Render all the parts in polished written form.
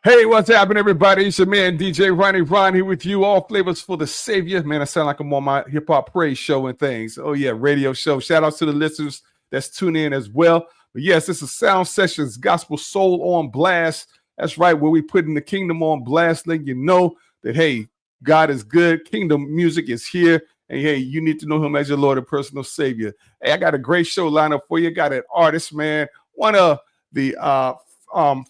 Hey, what's happening, everybody? It's your man, DJ Ron here with you. All flavors for the Savior. Man, I sound like I'm on my hip hop praise show and things. Oh, yeah, radio show. Shout out to the listeners that's tuning in as well. But yes, this is Sound Sessions, Gospel Soul on Blast. That's right, where we putting the kingdom on blast, letting you know that, hey, God is good. Kingdom music is here. And hey, you need to know him as your Lord and personal Savior. Hey, I got a great show lineup for you. Got an artist, man. One of the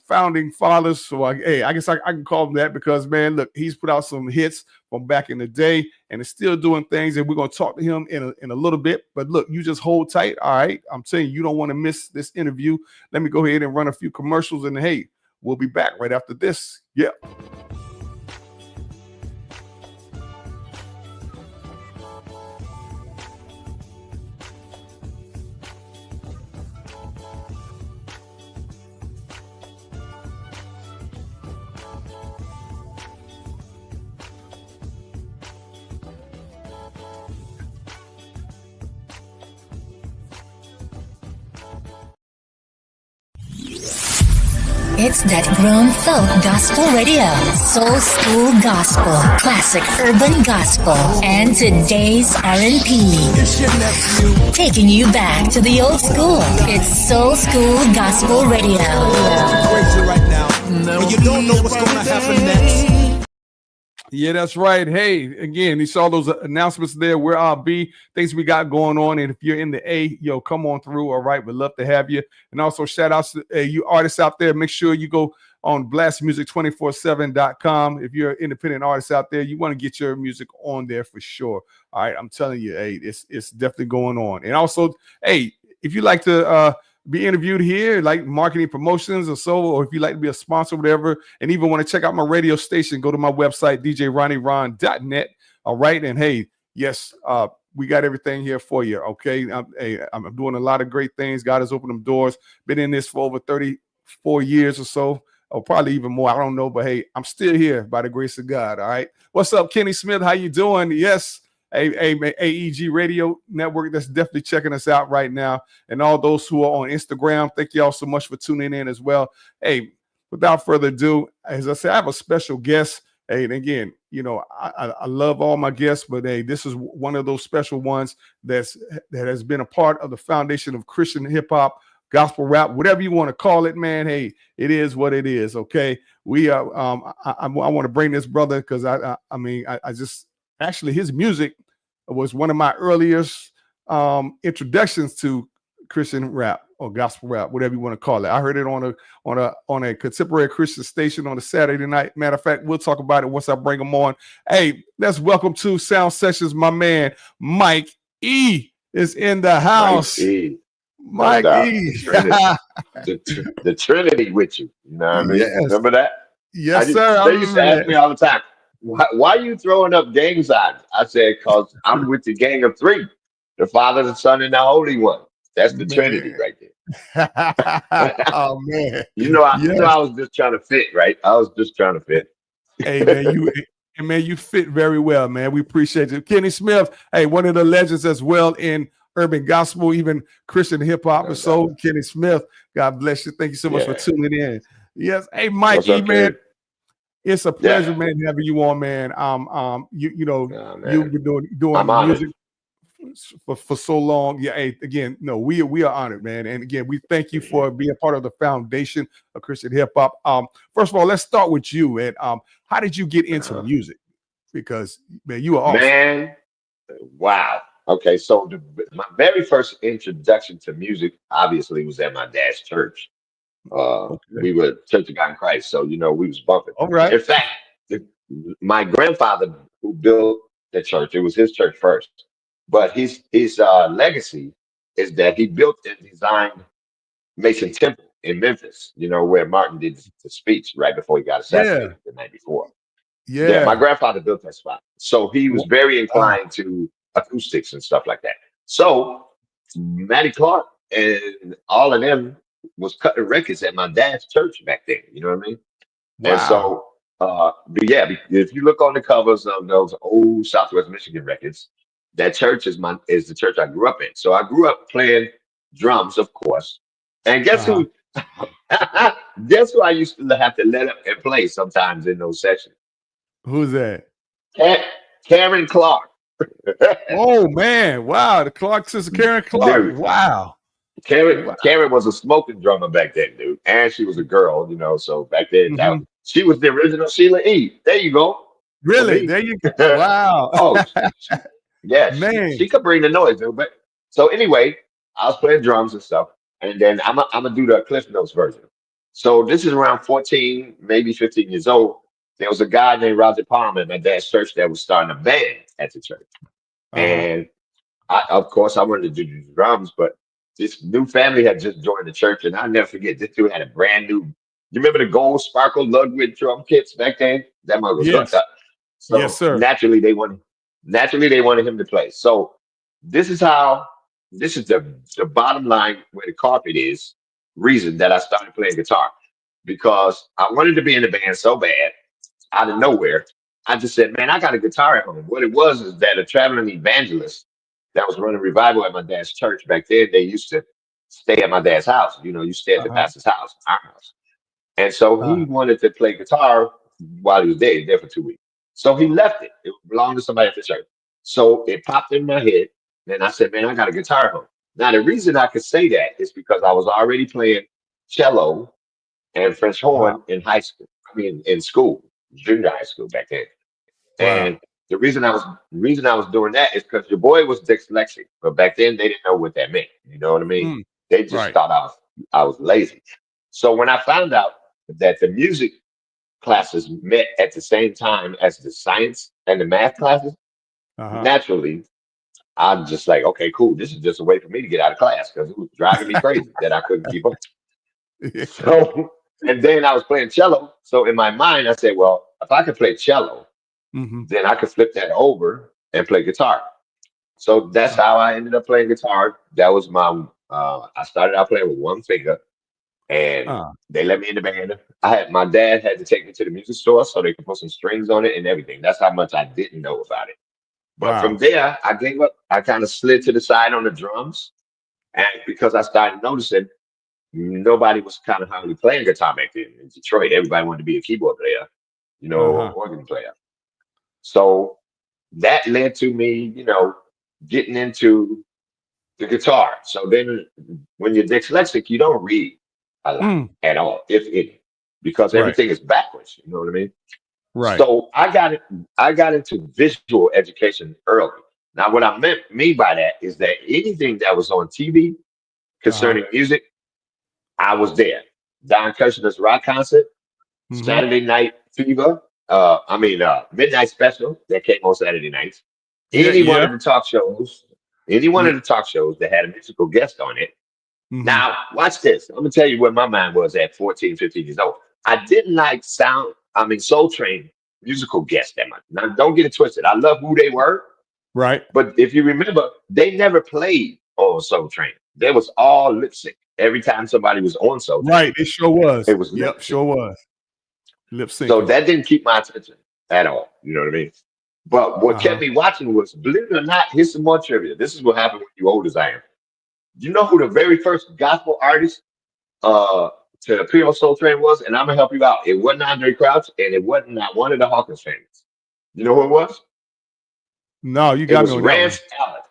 founding fathers. So I guess I can call him that because, man, look, he's put out some hits from back in the day and is still doing things. And we're going to talk to him in a little bit. But look, you just hold tight. All right. I'm saying you don't want to miss this interview. Let me go ahead and run a few commercials. And hey, we'll be back right after this. Yeah. It's that grown folk gospel radio, soul school gospel, classic urban gospel, and today's R&B. Taking you back to the old school. It's soul school gospel radio. Crazy right now. When you don't know what's going to happen next. Yeah, that's right. Hey, again, you saw those announcements there where I'll be, things we got going on. And if you're in the A, come on through. All right. We'd love to have you. And also shout outs to you artists out there. Make sure you go on blastmusic247.com. If you're an independent artist out there, you want to get your music on there for sure. All right. I'm telling you, hey, it's definitely going on. And also, hey, if you like to be interviewed here, like marketing promotions or so, or if you like to be a sponsor, whatever, and even want to check out my radio station, go to my website, djronnieron.net. All right. And hey, yes, we got everything here for you. Okay. I'm doing a lot of great things. God has opened them doors. Been in this for over 34 years or so, or probably even more. I don't know, but hey, I'm still here by the grace of God. All right. What's up, Kenny Smith? How you doing? Yes. AEG Radio Network that's definitely checking us out right now. And all those who are on Instagram, thank you all so much for tuning in as well. Hey, without further ado, as I said, I have a special guest. Hey, and again, I love all my guests, but hey, this is one of those special ones that has been a part of the foundation of Christian hip hop, gospel rap, whatever you want to call it, man. Hey, it is what it is. Okay. We are, I want to bring this brother because I just, actually, his music was one of my earliest introductions to Christian rap or gospel rap, whatever you want to call it. I heard it on a contemporary Christian station on a Saturday night. Matter of fact, we'll talk about it once I bring him on. Hey, let's welcome to Sound Sessions, my man Mike E is in the house. Mike E. The Trinity with you. You know what I mean? Yes. Remember that? Yes, sir. They used to ask me all the time, why are you throwing up gang signs? I said, because I'm with the gang of three, the Father, the Son, and the Holy One. That's the Trinity right there. Oh, man. I was just trying to fit, right? I was just trying to fit. Hey, man, you fit very well, man. We appreciate you. Kenny Smith, hey, one of the legends as well in urban gospel, even Christian hip hop. And so, Kenny Smith, God bless you. Thank you so much for tuning in. Yes. Hey, Mike E, man. It's a pleasure, man, having you on, man. You've been doing music for so long. Yeah. Hey, again, we are honored, man. And again, we thank you for being part of the foundation of Christian hip hop. First of all, let's start with you. And how did you get into music? Because man, you are awesome. Man, wow. Okay, so my very first introduction to music, obviously, was at my dad's church. We were Church of God in Christ, so we was bumping. All right. In fact, my grandfather who built the church, it was his church first, but his legacy is that he built and designed Mason Temple in Memphis. Where Martin did the speech right before he got assassinated the night before. Yeah, my grandfather built that spot, so he was very inclined to acoustics and stuff like that. So Matty Clark and all of them was cutting records at my dad's church back then. You know what I mean? Wow. And so, if you look on the covers of those old Southwest Michigan records, that church is the church I grew up in. So I grew up playing drums, of course. And guess who Guess who I used to have to let up and play sometimes in those sessions? Who's that? Ka- Karen Clark. Oh man! Wow, the Clark sister, Karen Clark. Dude, Wow. Karen Wow. Karen was a smoking drummer back then, dude, and she was a girl, so back then Hmm. she was the original Sheila E. There you go for Really? me. There you go. Wow. Oh, yeah, Man. she could bring the noise, dude. But so anyway, I was playing drums and stuff, and then I'm gonna do the Cliff Notes version. So this is around 14, maybe 15 years old. There was a guy named Roger Palmer at my dad's church that was starting a band at the church, Uh-huh. and of course, I wanted to do the drums, but this new family had just joined the church, and I'll never forget this dude had a brand new. You remember the gold sparkle Ludwig drum kits back then? That mug was hooked Yes. up. Yes, So sir. naturally they wanted him to play. So this is how this is the bottom line where the carpet is reason that I started playing guitar because I wanted to be in the band so bad out of nowhere. I just said, man, I got a guitar at home. What it was is that a traveling evangelist that was running revival at my dad's church back then, they used to stay at my dad's house. You stay at the Uh-huh. pastor's house, our house. And so Uh, he wanted to play guitar while he was there. He was there for 2 weeks. So he left it. It belonged to somebody at the church. So it popped in my head. And I said, man, I got a guitar at home. Now, the reason I could say that is because I was already playing cello and French wow. horn in high school. I mean, in school, junior high school back then. Wow. And the reason I was doing that is because your boy was dyslexic, but back then they didn't know what that meant. You know what I mean? Mm, They just right. thought I was lazy. So when I found out that the music classes met at the same time as the science and the math classes, Uh-huh. naturally I'm just like, okay, cool. This is just a way for me to get out of class because it was driving me crazy that I couldn't keep up. So, and then I was playing cello. So in my mind, I said, well, if I could play cello, Hmm. then I could flip that over and play guitar. So that's how I ended up playing guitar. That was I started out playing with one finger and Uh, they let me in the band. My dad had to take me to the music store so they could put some strings on it and everything. That's how much I didn't know about it. But from wow. there, I gave up. I kind of slid to the side on the drums. And because I started noticing nobody was kind of hardly playing guitar back then in Detroit. Everybody wanted to be a keyboard player, or Uh-huh. organ player. So that led to me, getting into the guitar. So then when you're dyslexic, you don't read a lot Mm, at all, if any, because right. everything is backwards. You know what I mean? Right. So I got into visual education early. Now, what I mean by that is that anything that was on TV Uh-huh. concerning music, I was there. Don Kirshner's rock concert, Hmm. Saturday Night Fever, Midnight Special that came on Saturday nights. Yeah, Any one yeah. of the talk shows, any one Yeah. of the talk shows that had a musical guest on it. Hmm. Now, watch this. I'm gonna tell you where my mind was at 14, 15 years old. I didn't like Soul Train musical guests that much. Now, don't get it twisted. I love who they were, Right. but if you remember, they never played on Soul Train. There was all lip sync. Every time somebody was on Soul Train, Right. It sure was. it was lip Yep, sync. sure was. Lip So syncing. that didn't keep my attention at all. You know what I mean? But what Uh-huh. kept me watching was, believe it or not, here's some more trivia. This is what happened when you old as I am. Do you know who the very first gospel artist uh, to appear on Soul Train was? And I'm gonna help you out. It wasn't Andre Crouch, and it wasn't not one of the Hawkins family. You know who it was? No, you It got me was on that one. Rance Allen.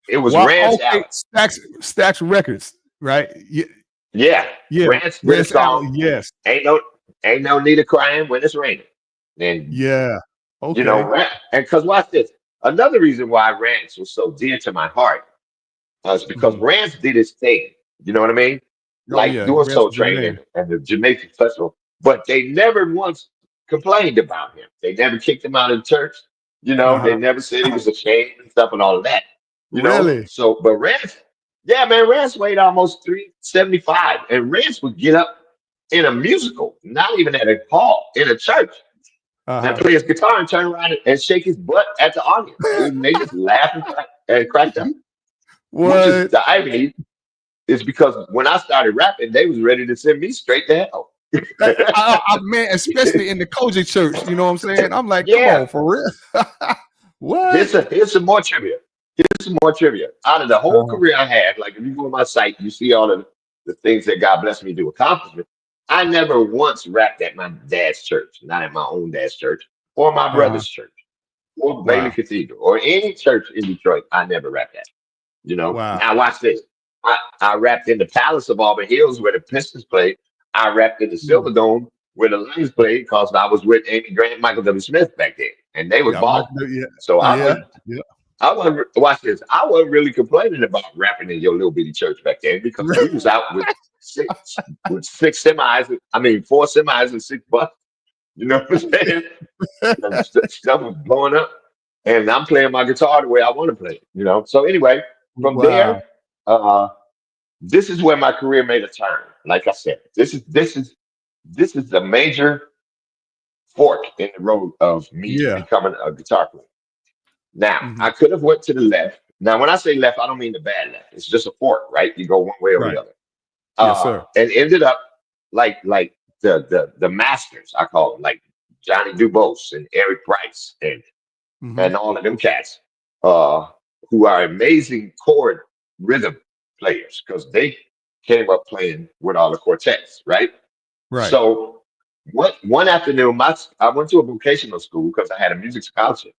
It was Well, Rance okay, Allen. Stacks Records, right? Yeah, Yeah, yeah. Rance did a Rance song. Allen, yes. Ain't no need of crying when it's raining. And Yeah. Okay. And because watch this. Another reason why Rance was so dear to my heart is because Hmm. Rance did his thing. You know what I mean? Oh Like yeah, doing Rance Soul was the Train man. and the Jamaican Festival, but they never once complained about him. They never kicked him out of church. They Uh-huh. never said he was ashamed and stuff and all of that. Really? So but Rance, yeah, man, Rance weighed almost 375, and Rance would get up in a musical, not even at a hall, in a church and Uh-huh. play his guitar and turn around and shake his butt at the audience, dude. And they just laugh and cracked up. Which is What? the irony is because when I started rapping, they was ready to send me straight to hell. Man, especially in the Koji church, you know what I'm saying? I'm like, come Yeah. on, for real. What? Here's some more trivia. Here's some more trivia. Out of the whole Uh-huh. career I had, like if you go on my site, you see all of the things that God blessed me to accomplish. I never once rapped at my dad's church, not at my own dad's church, or my Uh-huh. brother's church, or Bailey Wow. Cathedral, or any church in Detroit. I never rapped at. You know. Wow. Now watch this. I rapped in the Palace of Auburn Hills where the Pistons played. I rapped in the Mm. Silver Dome where the Lions played because I was with Amy Grant, and Michael W. Smith back then, and they was Yeah, balling. yeah, So yeah, yeah. I wasn't watch this. I wasn't really complaining about rapping in your little bitty church back then because we was out with six semis. I mean, four semis and six buses. You know what I'm saying? And stuff was blowing up, and I'm playing my guitar the way I want to play. You know. So anyway, from there, Wow. uh, this is where my career made a turn. Like I said, this is the major fork in the road of me Yeah. becoming a guitar player. Now, Mhm. I could have went to the left. Now, when I say left, I don't mean the bad left. It's just a fork, right? You go one way or the Right. other. Yes, sir. And ended up like the masters, I call them, like Johnny Dubose and Eric Price Mhm. and all of them cats, uh, who are amazing chord rhythm players because they came up playing with all the quartets, right? Right. So one afternoon, I went to a vocational school because I had a music scholarship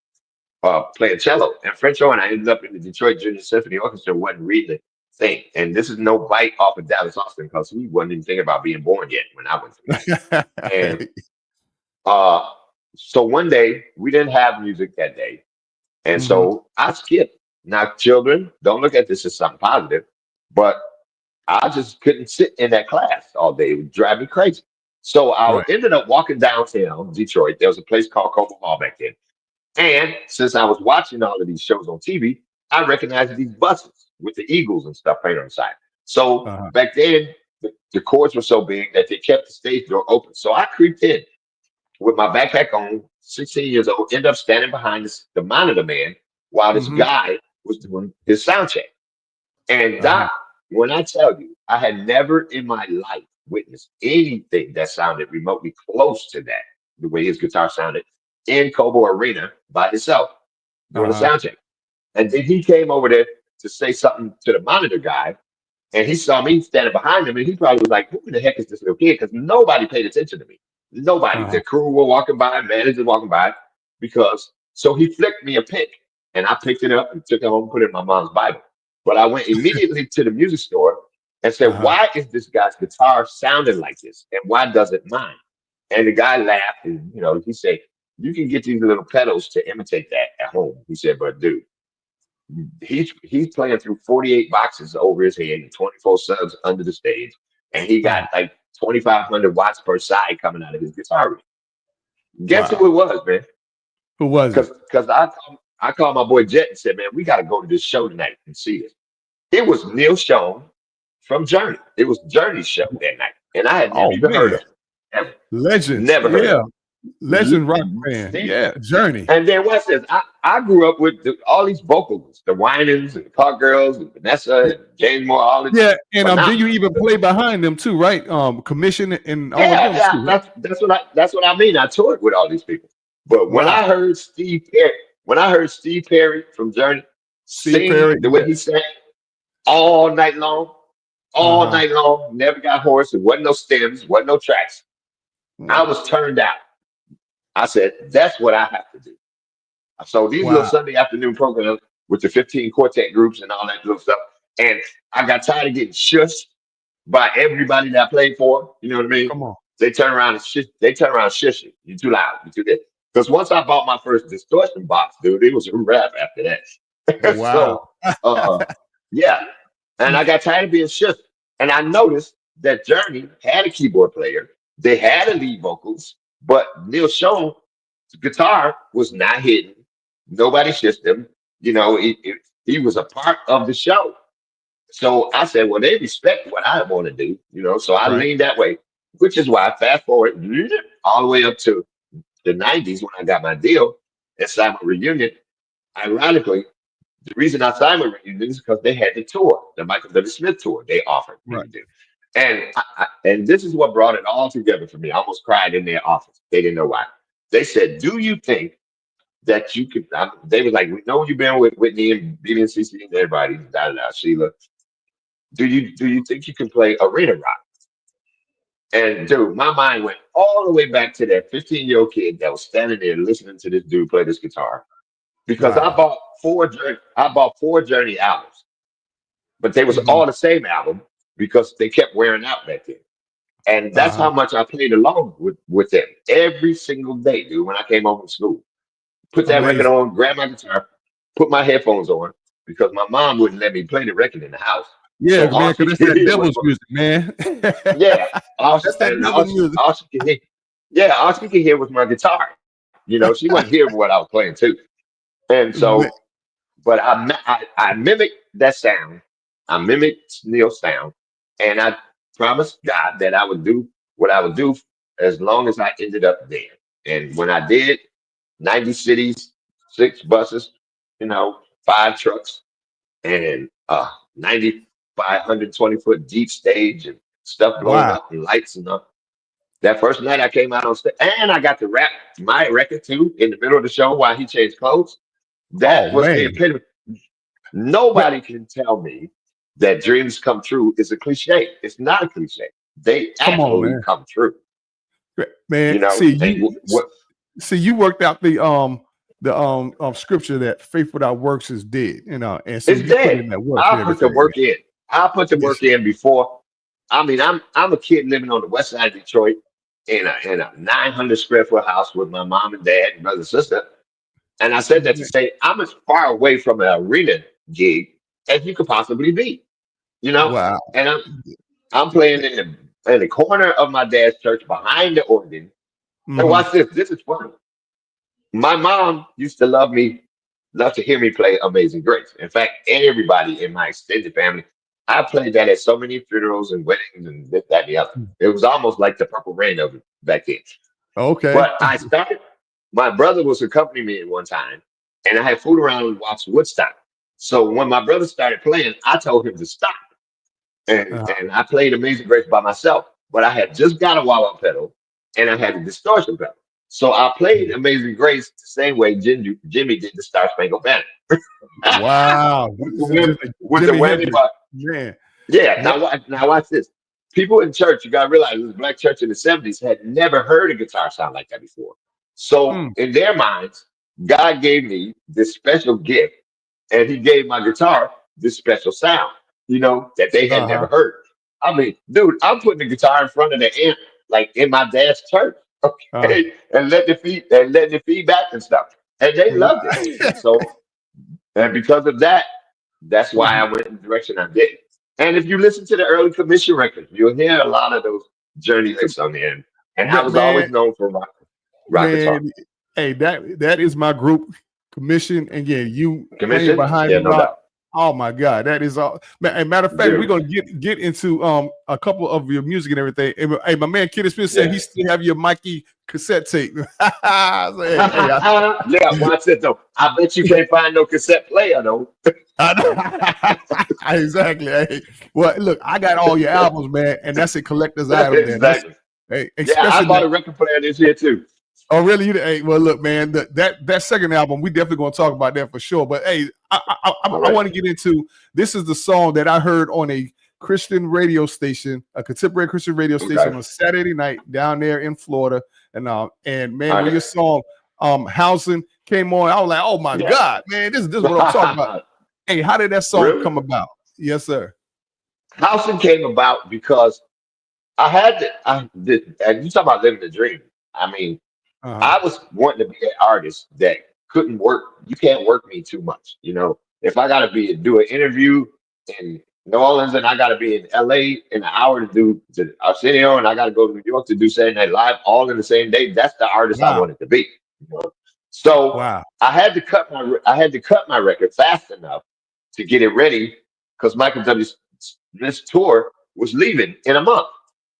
playing cello and French horn. I ended up in the Detroit Junior Symphony Orchestra, wasn't reading a thing. And this is no bite off of Dallas Austin because he wasn't even thinking about being born yet when I went through that. And uh, so one day we didn't have music that day. And Mhm. so I skipped. Now, children, don't look at this as something positive, but I just couldn't sit in that class all day. It would drive me crazy. So I Right. ended up walking downtown Detroit. There was a place called Cobo Hall back then. And since I was watching all of these shows on TV, I recognized these buses with the Eagles and stuff painted on the side. So Uh-huh. back then, the cords were so big that they kept the stage door open. So I creeped in with my backpack on, 16 years old, end up standing behind the monitor man while this Mhm. guy was doing his sound check. And Uh-huh. Doc, when I tell you, I had never in my life witnessed anything that sounded remotely close to that, the way his guitar sounded in Cobo Arena by himself doing a Uh-huh. sound check. And then he came over there to say something to the monitor guy, and he saw me standing behind him, and he probably was like, "Who the heck is this little kid?" Because nobody paid attention to me. Nobody. Uh-huh. The crew were walking by, managers walking by, because so he flicked me a pick, and I picked it up and took it home and put it in my mom's Bible. But I went immediately to the music store and said, Uh-huh. "Why is this guy's guitar sounding like this, and why doesn't mine?" And the guy laughed, and he said, "You can get these little pedals to imitate that at home." He said, "But dude, he's playing through 48 boxes over his head and 24 subs under the stage, and he got Uh-huh. like 2,500 watts per side coming out of his guitar rig." Guess who Wow. it was, man? Who was it? Because I called my boy Jet and said, "Man, we got to go to this show tonight and see this." It was Neil Schon from Journey. It was Journey's show that night, and I had never Oh even heard man. of him. Ever. Legends. Never heard of Yeah. him. Legend rock band. See? Yeah. Journey. And then what's this? I grew up with all these vocals, the Winans and the Park Girls and Vanessa and James Moore, all this Yeah, and then you phenomenal. even play behind them too, right? Commission and all of Yeah, them yeah, too, right? that's what I mean. I toured with all these people. But when I Wow. heard Steve Perry from Journey Steve sing Perry, the way yeah. he sang all night long, all Uh-huh. night long, never got hoarse, there wasn't no stems, wasn't no tracks. I Wow. was turned out. I said, that's what I have to do. So these little Wow. Sunday afternoon programs with the 15 quartet groups and all that little stuff. And I got tired of getting shushed by everybody that I played for. You know what I mean? Come on. They turn around and shush you. You're too loud. You too this. Because once I bought my first distortion box, dude, it was a wrap after that. Wow. So yeah. And I got tired of being shushed. And I noticed that Journey had a keyboard player. They had a lead vocals, but Neil Schon guitar was not hidden. Nobody shushed him. He was a part of the show. So I said, well, they respect what I want to do. So I Right. leaned that way, which is why fast forward all the way up to the 90s when I got my deal and signed my reunion. Ironically, the reason I signed my reunion is because they had the tour, the Michael W. Smith tour they offered me Right. to do. And this is what brought it all together for me. I almost cried in their office. They didn't know why. They said, "Do you think that you could?" They were like, "We know you've been with Whitney and BB and CC and everybody, da da da, Sheila. do you think you can play arena rock? And dude, my mind went all the way back to that 15-year-old kid that was standing there listening to this dude play this guitar. Because Wow. I bought four Journey albums, but they was Hmm. all the same album because they kept wearing out back then. And that's Uh-huh. how much I played along with them every single day, dude. When I came home from school, put that record Amazing. on, grab my guitar, put my headphones on because my mom wouldn't let me play the record in the house. Yeah, So man, all because she that's could that hear was devil's music, man. yeah, That's that devil music. all she could hear, yeah, all she could hear was my guitar. You know, she wasn't hearing what I was playing too. And Man, so, but I mimicked that sound. I mimicked Neil's sound, and I promised God that I would do what I would do as long as I ended up there. And when I did, 90 cities, 6 buses, you know, 5 trucks, and 90 by 120-foot deep stage and stuff blowing wow. up and lights and up. That first night I came out on stage, and I got to rap my record too in the middle of the show while he changed clothes. Oh, That was the man. epitome. Man, Nobody can tell me that dreams come true is a cliche. It's not a cliche. They come on, actually man. come true. Man, You know, see and you what see you worked out the scripture that faith without works is dead, and so it's you put dead. in that work and I put the everything, work in. I put the man. work in before. I mean, I'm a kid living on the west side of Detroit in a 900 square foot house with my mom and dad and brother and sister. And I said that to say I'm as far away from an arena gig as you could possibly be. You know, Wow. and I'm playing in the corner of my dad's church behind the organ. And Hmm. watch this. This is funny. My mom used to love to hear me play Amazing Grace. In fact, everybody in my extended family, I played that at so many funerals and weddings and this, that, and the other. It was almost like the Purple Rain of it back then. Okay. But my brother was accompanying me at one time, and I had fooled around and watched Woodstock. So when my brother started playing, I told him to stop. And, Uh, and I played Amazing Grace by myself. But I had just got a wah pedal and I had a distortion pedal. So I played Amazing Grace the same way Jimmy did the Star Spangled Banner. wow. with the This is whammy, just like with the Jimi whammy Hendrix, bar. man. Yeah, That, now watch this. People in church, you gotta realize this black church in the 70s had never heard a guitar sound like that before. So mm, in their minds, God gave me this special gift, and he gave my guitar this special sound, that they had uh-huh. never heard. I mean, dude, I'm putting the guitar in front of the amp, like in my dad's church, Uh, okay, and letting it feedback and stuff. And they wow. loved it. And so and because of that, that's why I went in the direction I did. And if you listen to the early commission records, you'll hear a lot of those Journey licks on the end. And I was Man, always known for rock guitar. man, hey, that is my group commission. And yeah, you playing Commission? behind Yeah, the no rock. doubt. Oh my God, that is all. Matter of fact, we're Dude. gonna get into a couple of your music and everything. Hey, my man Kid Smith said Yeah. he still have your Mikey cassette tape. So, hey, Yeah, watch it though. I bet you can't find no cassette player though. exactly. Hey, well, look, I got all your albums, man, and that's a collector's item. Then that's Exactly. hey, Yeah, I especially bought that. a record player this year too. Oh, really? Hey, well, look, man, that second album, we definitely gonna talk about that for sure. But hey, All I right. want to get into this. Is the song that I heard on a Christian radio station, a contemporary Christian radio station Okay. on a Saturday night down there in Florida, and man, All when your right. song "Housing" came on, I was like, oh my Yeah. God, man, this is what I'm talking about. Hey, how did that song Really? come about? Yes, sir. Housing came about because and you talk about living the dream. I mean, Uh-huh. I was wanting to be an artist that couldn't work. You can't work me too much. If I got to do an interview in New Orleans and I got to be in LA in an hour to do the Arsenio and I got to go to New York to do Saturday Night Live all in the same day, that's the artist I Wow, wanted to be. you know? So wow. I had to cut my record fast enough to get it ready because Michael W.'s this tour was leaving in a month.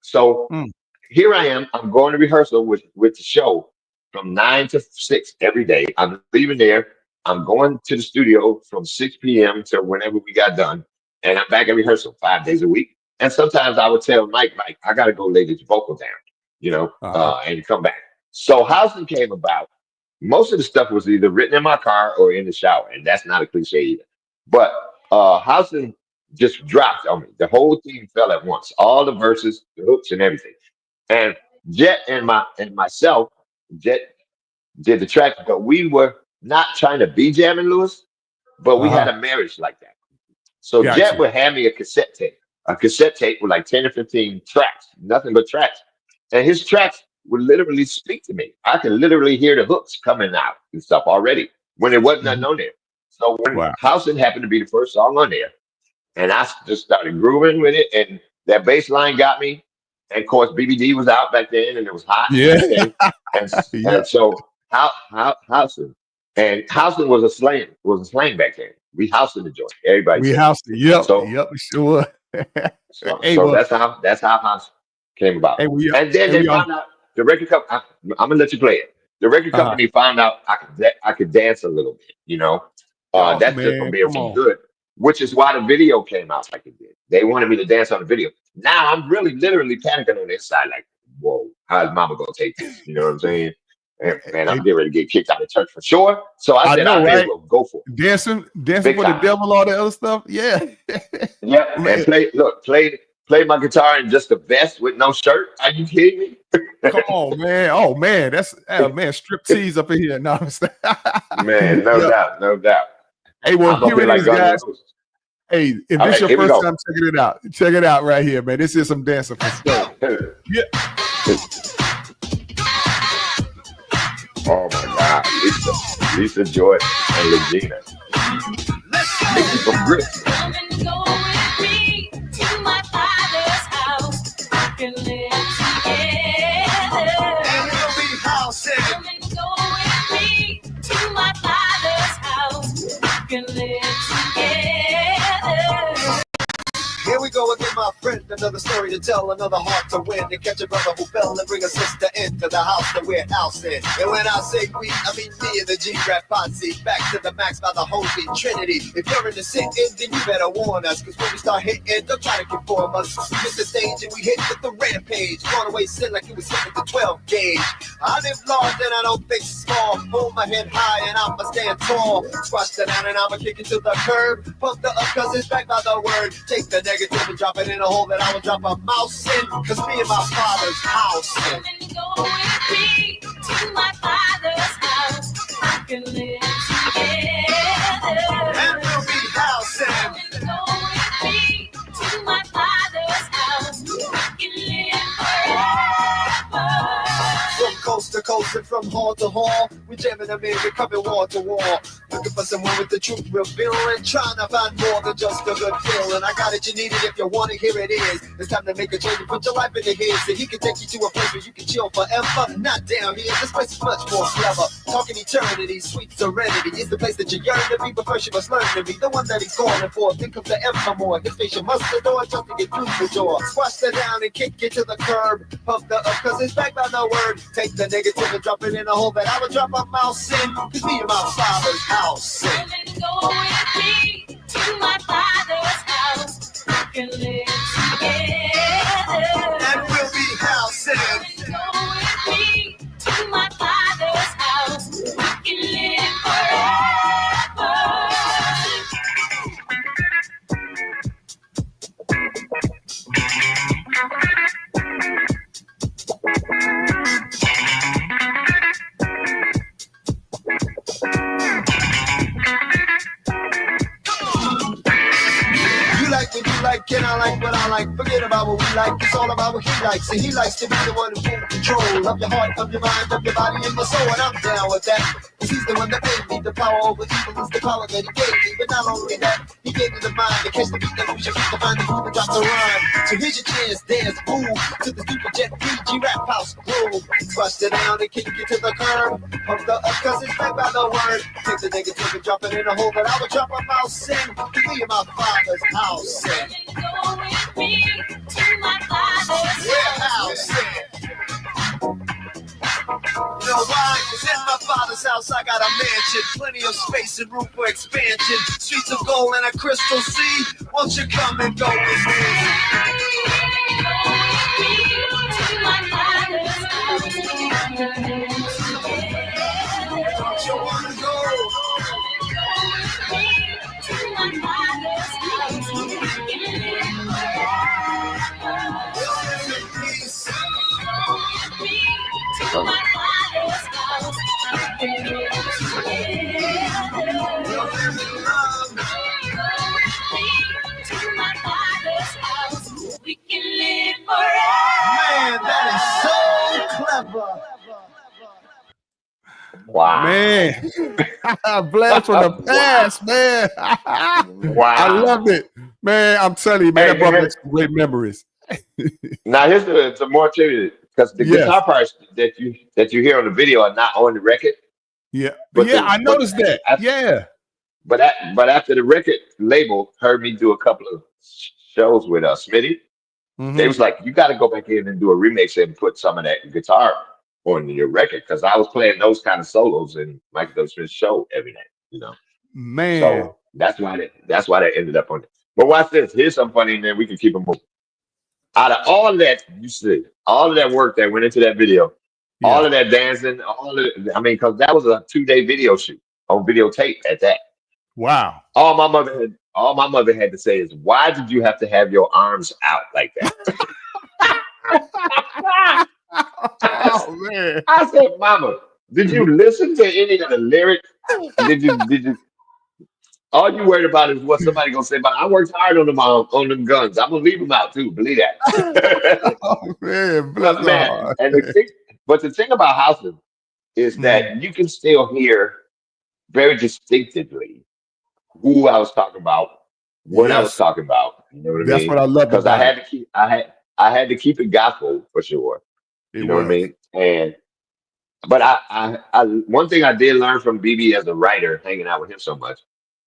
So Mm, here I am. I'm going to rehearsal with the show from 9 to 6 every day. I'm leaving there. I'm going to the studio from 6 p.m. to whenever we got done. And I'm back at rehearsal 5 days a week. And sometimes I would tell Mike, I got to go lay this vocal down, uh-huh. and come back. So housing came about. Most of the stuff was either written in my car or in the shower. And that's not a cliche either. But housing just dropped on me. The whole thing fell at once. All the verses, the hooks, and everything. And Jet and myself, Jet did the track, but we were not trying to be Jamming Lewis, but we had a marriage like that. So Jet Gotcha. would hand me a cassette tape with like 10 or 15 tracks, nothing but tracks. And his tracks would literally speak to me. I could literally hear the hooks coming out and stuff already when there wasn't nothing on there. So when Wow. Housing happened to be the first song on there, and I just started grooving with it, and that bass line got me. And of course, BBD was out back then, and it was hot and Yeah. everything. And so Housing was a slang back then. We housing the joint. Everybody We said. housed it. Yep. So Yep. Sure. so, Hey, so well, that's how house came about. hey, we And then hey, they we are. found out the record company. I'm gonna let you play it. The record Uh-huh. company found out I could dance a little bit. Oh That's just from man, being come from on. good, which is why the video came out like it did. They wanted me to dance on the video. Now I'm really literally panicking on this side, like, whoa, how's Mama gonna take this? You know what I'm saying? And man, I'm Hey, getting ready to get kicked out of church for sure. So I I said know, I may as right? well go for it, Dancing big for the time. devil, all that other stuff. Yeah. Yeah, and Man, play my guitar in just a vest with no shirt. Are you kidding me? come on, man. Oh man, that's man, strip tease up in here. No, Man, no yeah. doubt, no doubt. Hey, well, I'm up here here it like is, Guns N' guys. Roses. Hey, if All this right, your here we first go. time checking it out, check it out right here, man. This is some dancing for sure. Yeah. Oh my God, Lisa Joy, and Regina. This is from Grits. Come and go with me to my father's house. We can live together. And we'll be housing. Come and go with me to my father's house. We can live together. Here we go again, my friend. Another story to tell, another heart to win. To catch a brother who fell and bring a sister into the house that we're housing. And when I say we, I mean me and the G-Rap Posse. Back to the max by the Holy Trinity. If you're in the sitting, then you better warn us. Cause when we start hitting, don't try to conform us. We hit the stage and we hit with the rampage. Gone away sin like it was hit with the 12 gauge. I live large and I don't think small. Hold my head high and I'ma stand tall. Squash it down and I'ma kick it to the curb. Pump the up cause it's back by the word. Take the negative and drop it in a hole that I will drop a mouse in. Cause me and my father's house. Come and go with me to my father's house. We can live together. And we'll be housing. Come and go with me to my father's house. We can live forever. From coast to coast and from hall to hall, we jamming them in, we coming wall to wall. Looking for someone with the truth revealing, trying to find more than just a good feeling. I got it, you need it if you want it, here it is. It's time to make a change and put your life in the hands. So he can take you to a place where you can chill forever. Not down here, this place is much more clever. Talking eternity, sweet serenity is the place that you yearn to be, but first you must learn to be the one that he's calling for. Think of the evermore, his face you must adore just to get through the door. Squash that down and kick it to the curb. Pump the up cause it's back by the word. Take the negative and drop it in a hole that I would drop a mouse in. Cause me and my father's house. Come and go with me to my father's house. We can live together. And we'll be housing. Come and go with me to my father's house. We can live forever. You like what you like, and I like what I like. Forget about what we like, it's all about what he likes. And he likes to be the one who's in control of your heart, of your mind, of your body, and your soul. And I'm down with that, cause he's the one that made me. The power over evil is the power that he gave me. But not only that, he gave me the mind to catch the beat, that lose your feet, to find the groove and drop the rhyme. So here's your chance, dance, move to the super jet PG rap house groove. Squash it down and kick it to the curb. Pump the up cause it's back by the word. Take the negative and drop it in a hole that I would drop a mouse in. Me and my father's house. Come and go with me to my father's Yeah, house. house. You know why? Cause in my father's house I got a mansion, plenty of space and room for expansion, streets of gold and a crystal sea. Won't you come and go with me? To my father's house. We can live together. Don't you wanna go? To my father's house. We Man, blast from the past, man. I loved it, man. I'm telling you, man, that brought back some great memories. Now here's the more to it, because the Yes, guitar parts that you hear on the video are not on the record. yeah, But I noticed that. Yeah. But after the record label heard me do a couple of shows with Smitty, they was like, you got to go back in and do a remix and put some of that guitar on your record, because I was playing those kind of solos in Michael W. Smith's show every night, Man. So that's why that ended up on it. But watch this. Here's something funny, and then we can keep it moving. Out of all that, you see, all of that work that went into that video, all of that dancing, because that was a 2-day video shoot on videotape at that. Wow. All my mother had to say is, why did you have to have your arms out like that? Oh man. I said, Mama, did you listen to any of the lyrics? Did you all you worried about is what somebody gonna say about I worked hard on them guns. I'm gonna leave them out too, believe that. Oh man, and the thing about houses is that you can still hear very distinctively who I was talking about, what I was talking about. You know what I mean? That's what I love because I had to keep it gospel for sure. You know what I mean? But I one thing I did learn from BB as a writer, hanging out with him so much,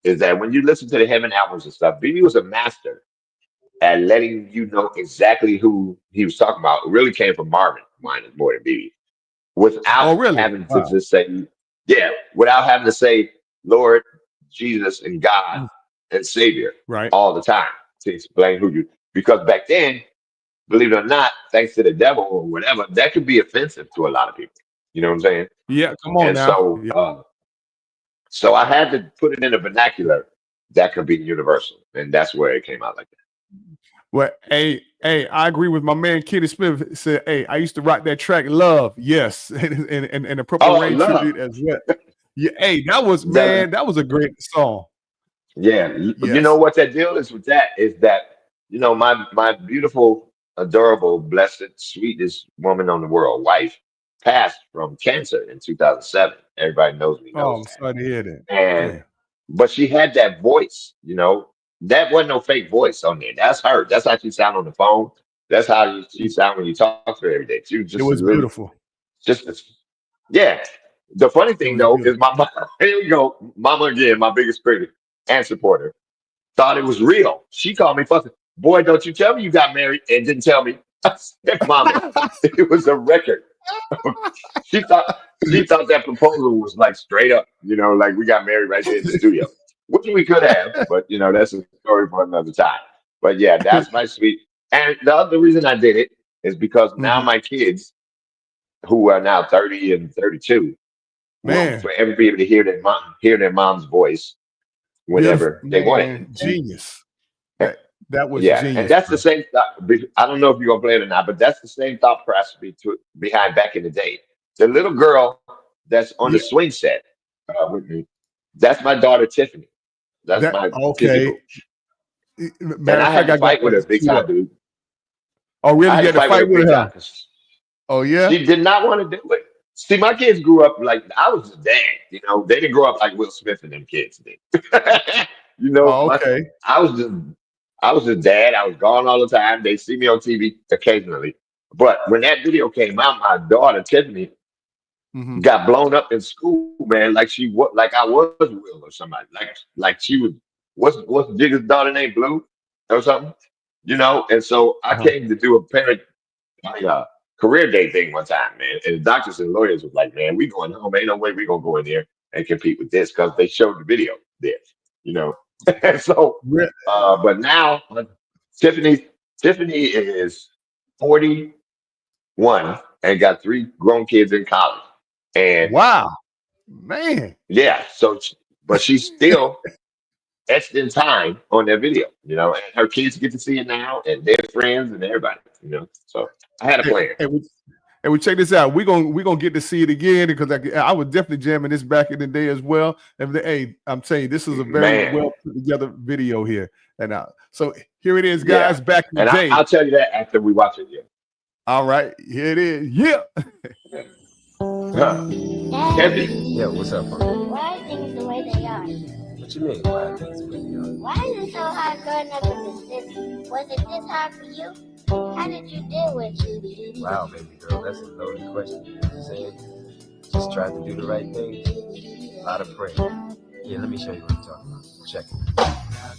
is that when you listen to the Heaven albums and stuff, BB was a master at letting you know exactly who he was talking about. It really came from Marvin Winans more than BB, without having to just say, without having to say Lord, Jesus, and God and Savior all the time to explain who you. Because back then, believe it or not, thanks to the devil or whatever, that could be offensive to a lot of people. You know what I'm saying? Yeah, come on now. So I had to put it in a vernacular that could be universal, and that's where it came out like that. Well, hey, I agree with my man Kenny Smith. Said, hey, I used to rock that track, Love, yes, and the Purple Rain tribute as well. Yeah, hey, that was a great song. Yeah, you know what that deal is with that is that my beautiful, adorable, blessed, sweetest woman on the world, wife, passed from cancer in 2007. Everybody knows me. I'm sorry to hear that. And but she had that voice, that wasn't no fake voice on there. That's her. That's how she sound on the phone. That's how she sound when you talk to her every day. She was just it was beautiful. Yeah. The funny thing though is my mom. Here we go, Mama again, my biggest critic and supporter, thought it was real. She called me fucking, boy, don't you tell me you got married and didn't tell me. I said, Mama, it was a record. She thought that proposal was like straight up, like we got married right there in the studio, which we could have, but that's a story for another time. But yeah, that's my sweet. And the other reason I did it is because now my kids, who are now 30 and 32, want for every able to hear their mom's voice whenever they want it. Genius. That was genius. And that's the same thought. I don't know if you're gonna play it or not, but that's the same thought process behind back in the day. The little girl that's on the swing set with me, that's my daughter Tiffany. That's my okay. And I had to fight with her big time, dude. Oh, really? You had to fight with her? Oh, yeah. She did not want to do it. See, my kids grew up like I was a dad. They didn't grow up like Will Smith and them kids did. Okay. I was a dad. I was gone all the time. They see me on TV occasionally. But when that video came out, my daughter Tiffany got blown up in school, man. Like I was Will or somebody. Like she was. What's Jigga's daughter name? Blue or something. And so I came to do a parent career day thing one time, man. And the doctors and lawyers was like, man, we going home. Ain't no way we gonna go in there and compete with this, because they showed the video there. And so, but now Tiffany is 41 and got 3 grown kids in college. And wow, man, yeah. So, but she's still etched in time on that video, and her kids get to see it now, and their friends and everybody, So I had a plan. And we check this out. We're gonna get to see it again, because I was definitely jamming this back in the day as well. And hey, I'm telling you, this is a very well put together video here. And so here it is, guys. Back in the day. I'll tell you that after we watch it. Yeah. All right, here it is. Yeah. Dad, Can't be. Yeah, what's up, bro? why are things the way they are? What you mean? Why are things the way they are? Why is it so hard growing up in the city? Was it this hard for you? How did you deal with it? Wow, baby girl, that's a loaded question. You know what I'm saying? Just tried to do the right thing. A lot of prayer. Yeah, let me show you what I'm talking about. Check it.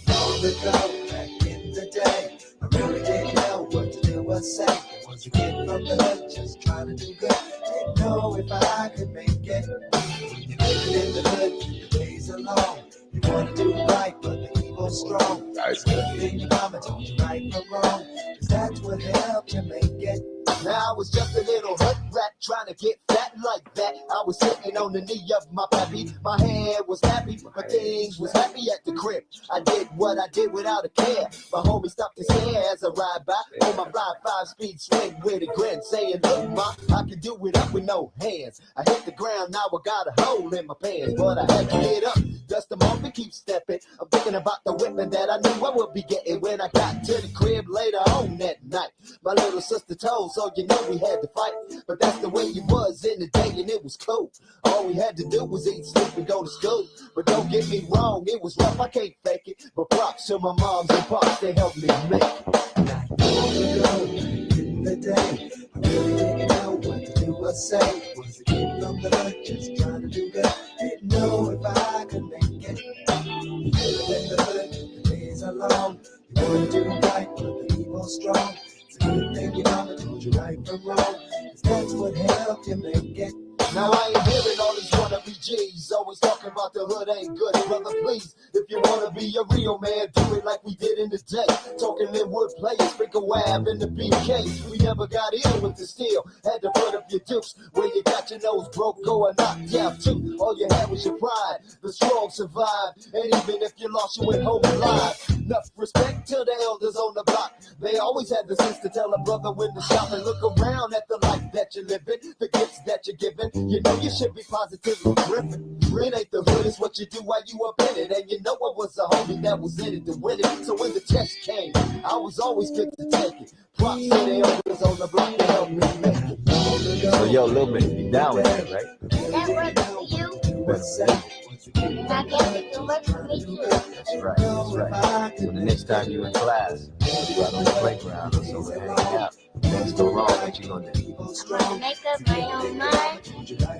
Long ago, back in the day, I really didn't know what to do or say. Was a kid from the hood, just trying to do good. Didn't know if I could make it. When you're living in the hood, the days are long. You wanna do right, but the evil's strong. It's good thing your mama told you right from wrong, 'cause that's what helped you make it. Now I was just a little hood rat trying to get fat like that. I was sitting on the knee of my pappy. My head was happy, but things was happy at the crib. I did what I did without a care. My homie stopped to stare as I ride by on my fly 5-speed swing with a grin, saying, "Look, ma, I can do it up with no hands." I hit the ground, now I got a hole in my pants, but I had to get up, dust them off and keep stepping. I'm thinking about the whipping that I knew I would be getting when I got to the crib later on that night. My little sister told, so you know we had to fight. But that's the way it was in the day, and it was cool. All we had to do was eat, sleep, and go to school. But don't get me wrong, it was rough, I can't fake it. But props to my moms and pops, they helped me make it. Not long ago, in the day, I really didn't know what to do or say. Was a kid from the hood, just trying to do good. Didn't know if I could make it. Living in the hood, the days are long. You want to do right, but the evil's strong. It's a good thing your mama told you right from wrong, 'cause that's what helped you make it. Now I ain't hearing all these wannabe G's always talking about the hood ain't good, brother. Please, if you wanna be a real man, do it like we did in the day. Talking in wood players, Sprinkle Wab in the BK. We never got in with the steel. Had to put up your dukes where you got your nose broke or knocked out too. All you had was your pride. The strong survived, and even if you lost, you went home alive. Enough respect to the elders on the block. They always had the sense to tell a brother when to stop and look around at the life that you're living, the gifts that you're giving. You know you should be positively driven. It ain't the hood, it's what you do while you up in it. And you know I was a homie that was in it to win it. So when the test came, I was always fit to take it. Props to the elders on the block to help me make it. So, yo, Lil Baby, you down with that, right? That works for you, and I guess it can work for me too. That's right, that's right. So the next time you're in class, you out on the playground or somewhere hanging out, things go wrong, what you gonna do? I'm gonna make up my own mind,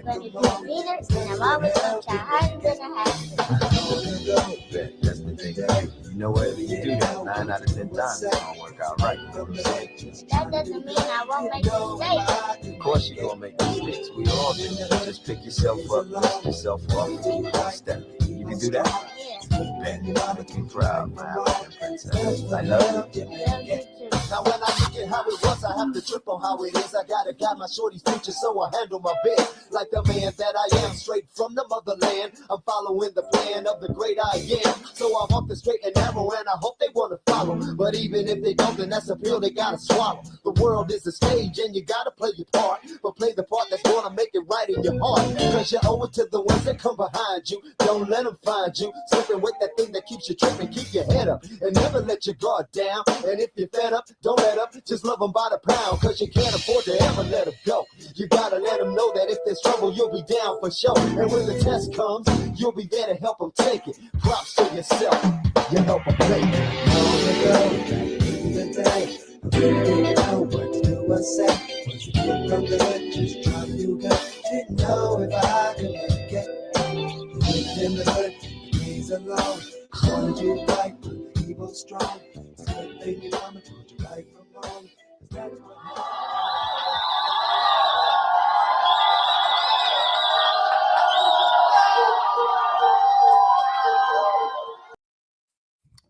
but if you need it, then I'm always gonna try harder than I have to. Bet, that's the thing to do. You know what? If you do that 9 out of 10 times, it's gonna work out right. You know what I'm saying? That doesn't mean I won't make mistakes. Of course you're gonna make mistakes. We all do. Just pick yourself up, dust yourself off, and keep on stepping. You can do that? Yeah. Bet. Make you proud, my African princess. I love you. Love you too. Now when I look at how it was, I have to trip on how it is. I gotta guide my shorty's future, so I handle my bit like the man that I am, straight from the motherland. I'm following the plan of the great I am. So I walk the straight and narrow, and I hope they wanna follow. But even if they don't, then that's a pill they gotta swallow. The world is a stage, and you gotta play your part. But play the part that's gonna make it right in your heart. Cause you owe it to the ones that come behind you. Don't let them find you slipping with that thing that keeps you tripping. Keep your head up and never let your guard down. And if you're fed up, don't let up. Just love them by the pound. Cause you can't afford to ever let them go. You gotta let them know that if there's trouble, you'll be down for sure. And when the test comes, you'll be there to help them take it. Props to yourself. You help them make it. Long ago, back in the day, I really didn't know what to do or say. Was a kid from the hood, just trying to do good. Didn't know if I could make it. Lived in the hood, the days are long. Wanna do right, but the evil's strong. It's a good thing your mama told you right from wrong. 'Cause that's what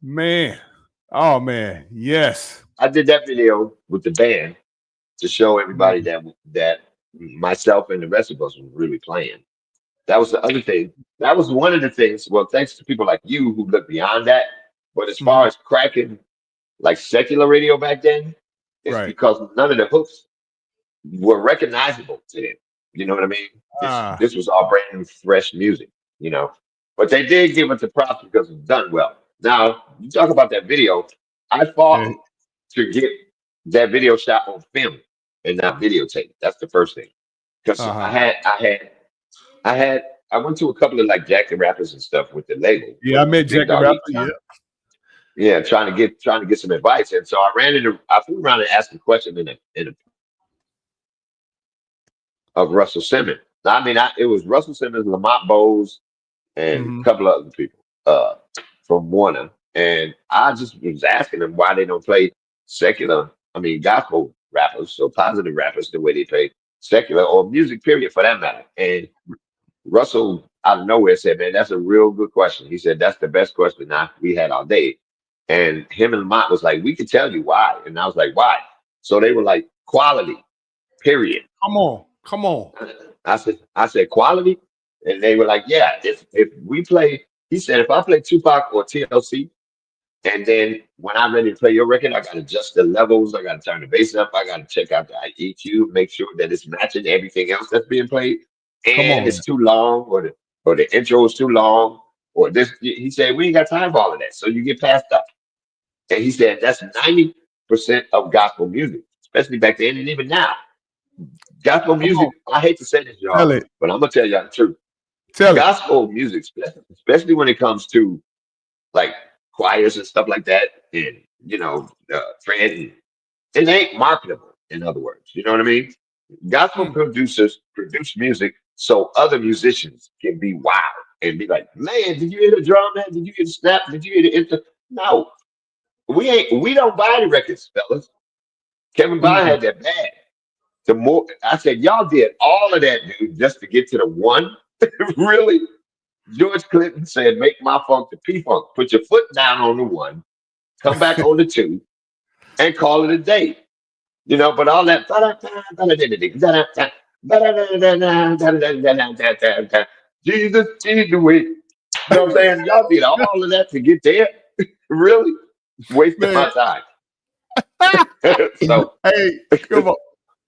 Man. Oh man. Yes. I did that video with the band to show everybody that myself and the rest of us was really playing. That was the other thing. That was one of the things. Well, thanks to people like you who look beyond that. But as far as cracking like secular radio back then, it's Right. because none of the hooks were recognizable to them. You know what I mean? Ah. This was all brand new, fresh music. You know, but they did give it the props because it's done well. Now you talk about that video. I fought to get that video shot on film and not videotape. That's the first thing. because Uh-huh. I went to a couple of like Jack the Rappers and stuff with the label Yeah, with I met Big Jack the Doggy. Rapper. Yeah. Yeah, trying to get some advice. And so I flew around and asked a question in a of Russell Simmons. I mean, it was Russell Simmons, Lamont Bowles, and a Hmm. couple of other people from Warner. And I just was asking them why they don't play secular, I mean, gospel rappers, so positive rappers, the way they play secular or music, period, for that matter. And Russell, out of nowhere, said, "Man, that's a real good question." He said, "That's the best question we had all day." And him and Lamont was like, "We could tell you why." And I was like, "Why?" So they were like, "Quality, period." Come on. Come on. I said quality, and they were like, yeah. If we play, he said, if I play Tupac or TLC, and then when I'm ready to play your record, I gotta adjust the levels, I gotta turn the bass up, I gotta check out the EQ, make sure that it's matching everything else that's being played, Come and on. it's too long, or the intro is too long, or this. He said we ain't got time for all of that, so you get passed up. And he said that's 90% of gospel music, especially back then and even now. Gospel Come on. music, I hate to say this, Tell y'all, it. but I'm gonna tell y'all the truth. Tell it. Gospel music, especially when it comes to like choirs and stuff like that, and trend, it ain't marketable. In other words, you know what I mean? Gospel Mm. producers produce music so other musicians can be wild and be like, "Man, did you hear the drum? Man, did you hear the snap? Did you hear the inter?" No, we ain't. We don't buy the records, fellas. Kevin Bond Mm. had that bad. The more I said, y'all did all of that, dude, just to get to the one. Really? George Clinton said, "Make my funk the P funk. Put your foot down on the one, come back on the two, and call it a day." But all that Jesus, Jesus, way. You know what I'm saying? Y'all did all of that to get there. Really? Wasting Man. my time. So, Hey, come on.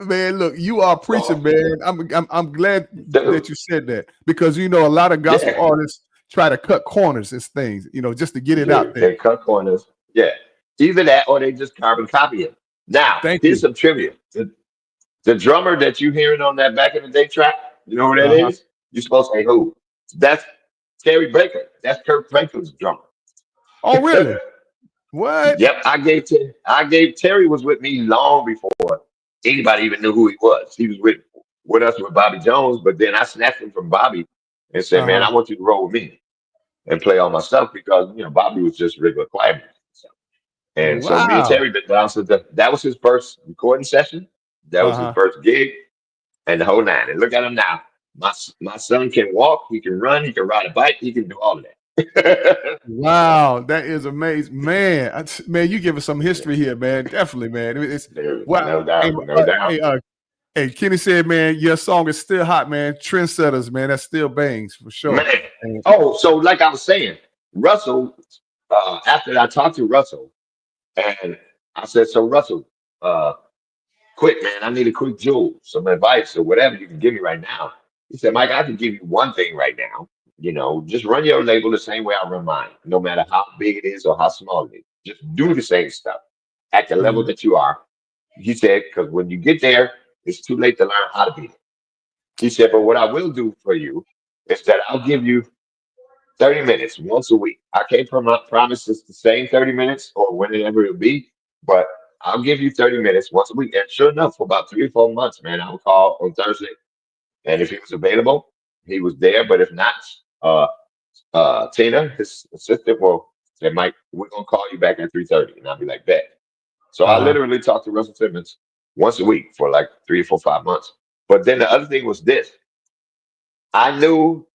Man, look, you are preaching, oh, man. I'm glad dude, that you said that because a lot of gospel yeah. artists try to cut corners and things, just to get They it out do. there. They cut corners. Yeah. Either that or they just carbon copy it. Now, Thank here's you. some trivia. The drummer that you hearing on that back in the day track, you know who that Uh-huh. is? You're supposed to say who? That's Terry Baker. That's Kurt Franklin's drummer. Oh, really? What? Yep, I gave Terry was with me long before anybody even knew who he was. He was with us with Bobby Jones, but then I snatched him from Bobby and said, "Man, Uh-huh. I want you to roll with me and play all my stuff," because Bobby was just regular choir music. And so me and Wow. Terry been down since that was his first recording session. That was his Uh-huh. first gig, and the whole nine. And look at him now. My son can walk, he can run, he can ride a bike, he can do all of that. Wow, that is amazing, man. Man, you give us some history here, man. Definitely, man. It's wow. No Hey, doubt, no doubt. hey, Kenny said, man, your song is still hot, man. Trendsetters, man. That still bangs for sure. Man. And, Oh, so like I was saying, Russell, after I talked to Russell, and I said, "So Russell, uh, quick, man, I need a quick jewel, some advice or whatever you can give me right now." He said, "Mike, I can give you one thing right now. Just run your label the same way I run mine, no matter how big it is or how small it is. Just do the same stuff at the level mhm, that you are." He said, "Because when you get there, it's too late to learn how to be there." He said, "But what I will do for you is that I'll give you 30 minutes once a week. I can't promise it's the same 30 minutes or whenever it'll be, but I'll give you 30 minutes once a week." And sure enough, for about 3 or 4 months, man, I would call on Thursday. And if he was available, he was there. But if not, Tina, his assistant, will say, "Mike, we're going to call you back at 3:30." And I'll be like, "Bet." So I uh-huh. literally talked to Russell Simmons once a week for like 3 or 4, 5 months. But then the other thing was this. I knew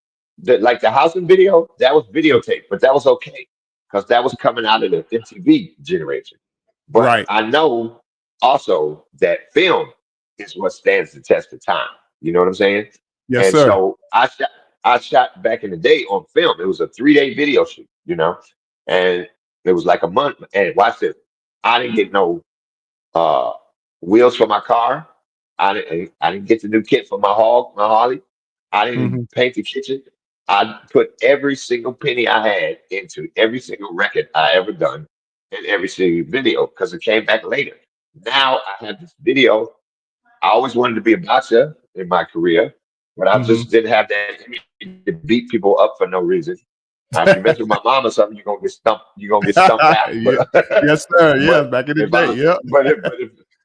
that like the housing video, that was videotape, but that was okay because that was coming out of the MTV generation. But Right. I know also that film is what stands the test of time. You know what I'm saying? Yes, And sir. so I shot back in the day on film. It was a 3-day video shoot, and it was like a month. And watch this. I didn't get no uh, wheels for my car. I didn't get the new kit for my Harley. I didn't Mhm. paint the kitchen. I put every single penny I had into every single record I ever done and every single video because it came back later. Now I have this video. I always wanted to be a boxer. in my career, but I Hmm. just didn't have that image to beat people up for no reason. Now, if you mess with my mom or something, you're gonna get stumped. You're gonna get stumped back. But Yeah. Yes, sir. but Yeah. Back in the if day. I Yep.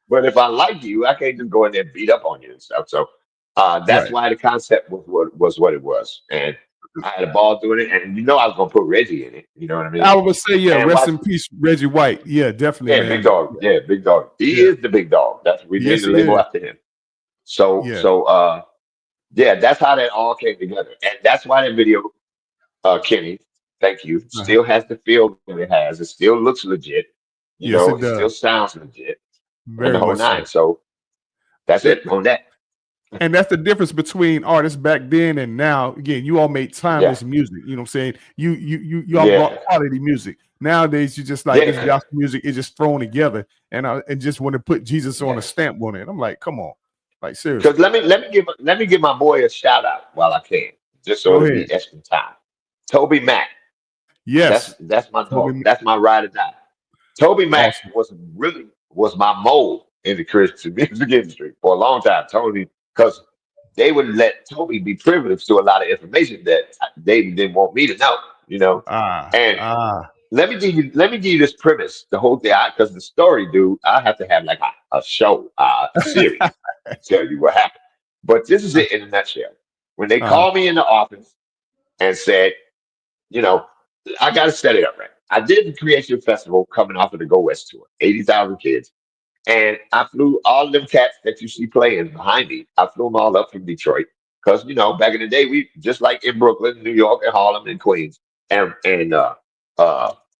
but if I like you, I can't just go in there and beat up on you and stuff. So that's Right. why the concept was what it was, and I had a ball doing it, and I was gonna put Reggie in it. You know what I mean? I would say, yeah. And Rest watch, in peace, Reggie White. Yeah, definitely, yeah, big man. dog, yeah, big dog. He Yeah. is the big dog. That's we named Yes, the he label is. after him. So Yeah. so yeah, that's how that all came together, and that's why that video, Kenny, thank you, Uh-huh. still has the feel that it has. It still looks legit. Yes, it It does. still sounds legit, and the Very whole much nine. so. So that's That, it on that. and that's the difference between artists back then and now. Again, you all made Yeah, timeless music. You know what I'm saying? You all brought yeah, quality music. Nowadays, you just like this yeah. gospel music is just thrown together, and just want to put Jesus on a Yeah. stamp on it. I'm like, come on, like Because seriously. let me give my boy a shout out while I can, just so Go it'll ahead. be extra time. Toby Mac. That's Yes, that's my Toby, dog. That's my ride or die. Toby Mac awesome. was my mold in the Christian music industry for a long time. Tony, because they would let Toby be privileged to a lot of information that they didn't want me to know. You know, Ah, and ah, let me give you this premise. The whole thing, because the story, dude, I have to have like a show, a series, to tell you what happened. But this is it in a nutshell. When they uh, called me in the office and said, you know, I got to set it up right. I did the Creation Festival coming off of the Go West tour, 80,000 kids. And I flew all of them cats that you see playing behind me. I flew them all up from Detroit. Because, back in the day, we just like in Brooklyn, New York, and Harlem, and Queens, and uh,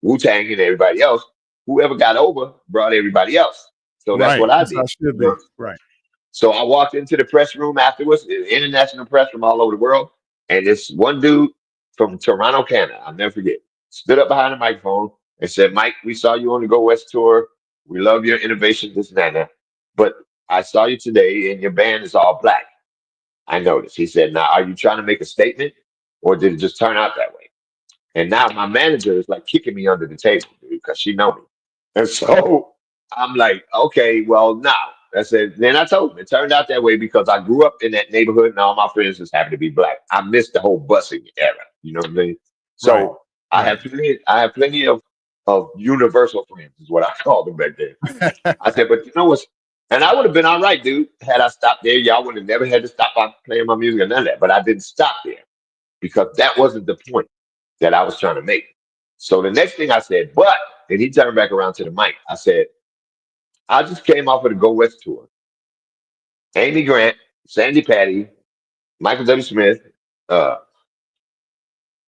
Wu Tang and everybody else, whoever got over brought everybody else. So that's right. what I That's how did. it should be. Right. So I walked into the press room afterwards, the international press from all over the world, and this one dude from Toronto, Canada, I'll never forget, stood up behind the microphone and said, "Mike, we saw you on the Go West tour. We love your innovation, this and that. And that. But I saw you today, and your band is all black. I noticed." He said, "Now, are you trying to make a statement, or did it just turn out that way?" And now my manager is like kicking me under the table, dude, because she know me. And so I'm like, okay, well, now. I said, then I told him it turned out that way because I grew up in that neighborhood and all my friends just happened to be black. I missed the whole busing era. You know what I mean? Right. So Right. I have plenty of universal friends, is what I called them back then. I said, but you know what's, and I would have been all right, dude, had I stopped there. Y'all would have never had to stop playing my music or none of that. But I didn't stop there because that wasn't the point that I was trying to make. So the next thing I said, and he turned back around to the mic. I said, I just came off of the Go West tour. Amy Grant, Sandy Patty, Michael W. Smith, uh,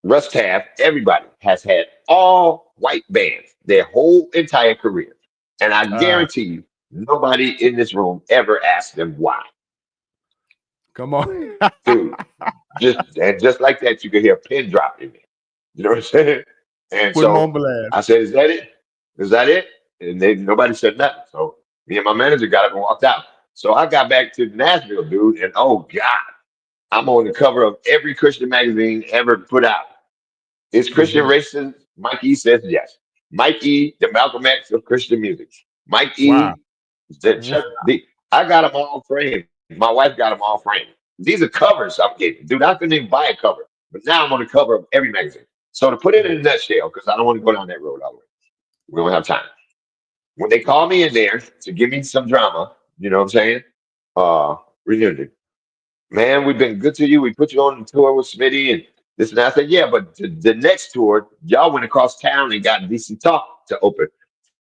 Russ Taff, everybody has had all white bands their whole entire career. And I Ah, guarantee you, nobody in this room ever asked them why. come on. Dude, just like that, you could hear a pin drop in there. You know what I'm saying? And Put him so on blast. I said, "Is that it? Is that it?" And nobody said nothing. So me and my manager got up and walked out. So I got back to Nashville, dude, and oh God, I'm on the cover of every Christian magazine ever put out. Is Christian Hmm. racist? Mike E says yes. Mike E, the Malcolm X of Christian music. Mike Wow. E, the Chuck D. I got them all framed. My wife got them all framed. These are covers I'm getting. Dude, I couldn't even buy a cover. But now I'm on the cover of every magazine. So to put it in a nutshell, because I don't want to go down that road all the way. We don't have time. When they call me in there to give me some drama, you know what I'm saying? Reunion. Man, we've been good to you. We put you on the tour with Smitty and this and that. I said, yeah, but the next tour, y'all went across town and got DC Talk to open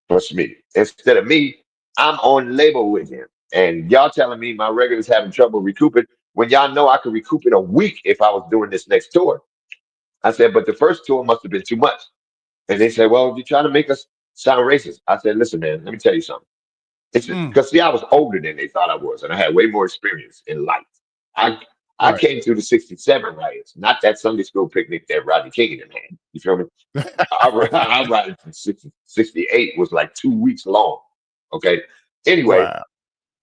for Smitty. Instead of me, I'm on label with him. And y'all telling me my record is having trouble recouping when y'all know I could recoup in a week if I was doing this next tour. I said, but the first tour must have been too much. And they said, well, you're trying to make us sound racist. I said, listen, man, let me tell you something. It's Mm, because see, I was older than they thought I was, and I had way more experience in life. I I right. came through the '67 riots, not that Sunday school picnic that Rodney King and them had. You feel me? I rioted from 68 was like 2 weeks long. Okay. Anyway, Wow.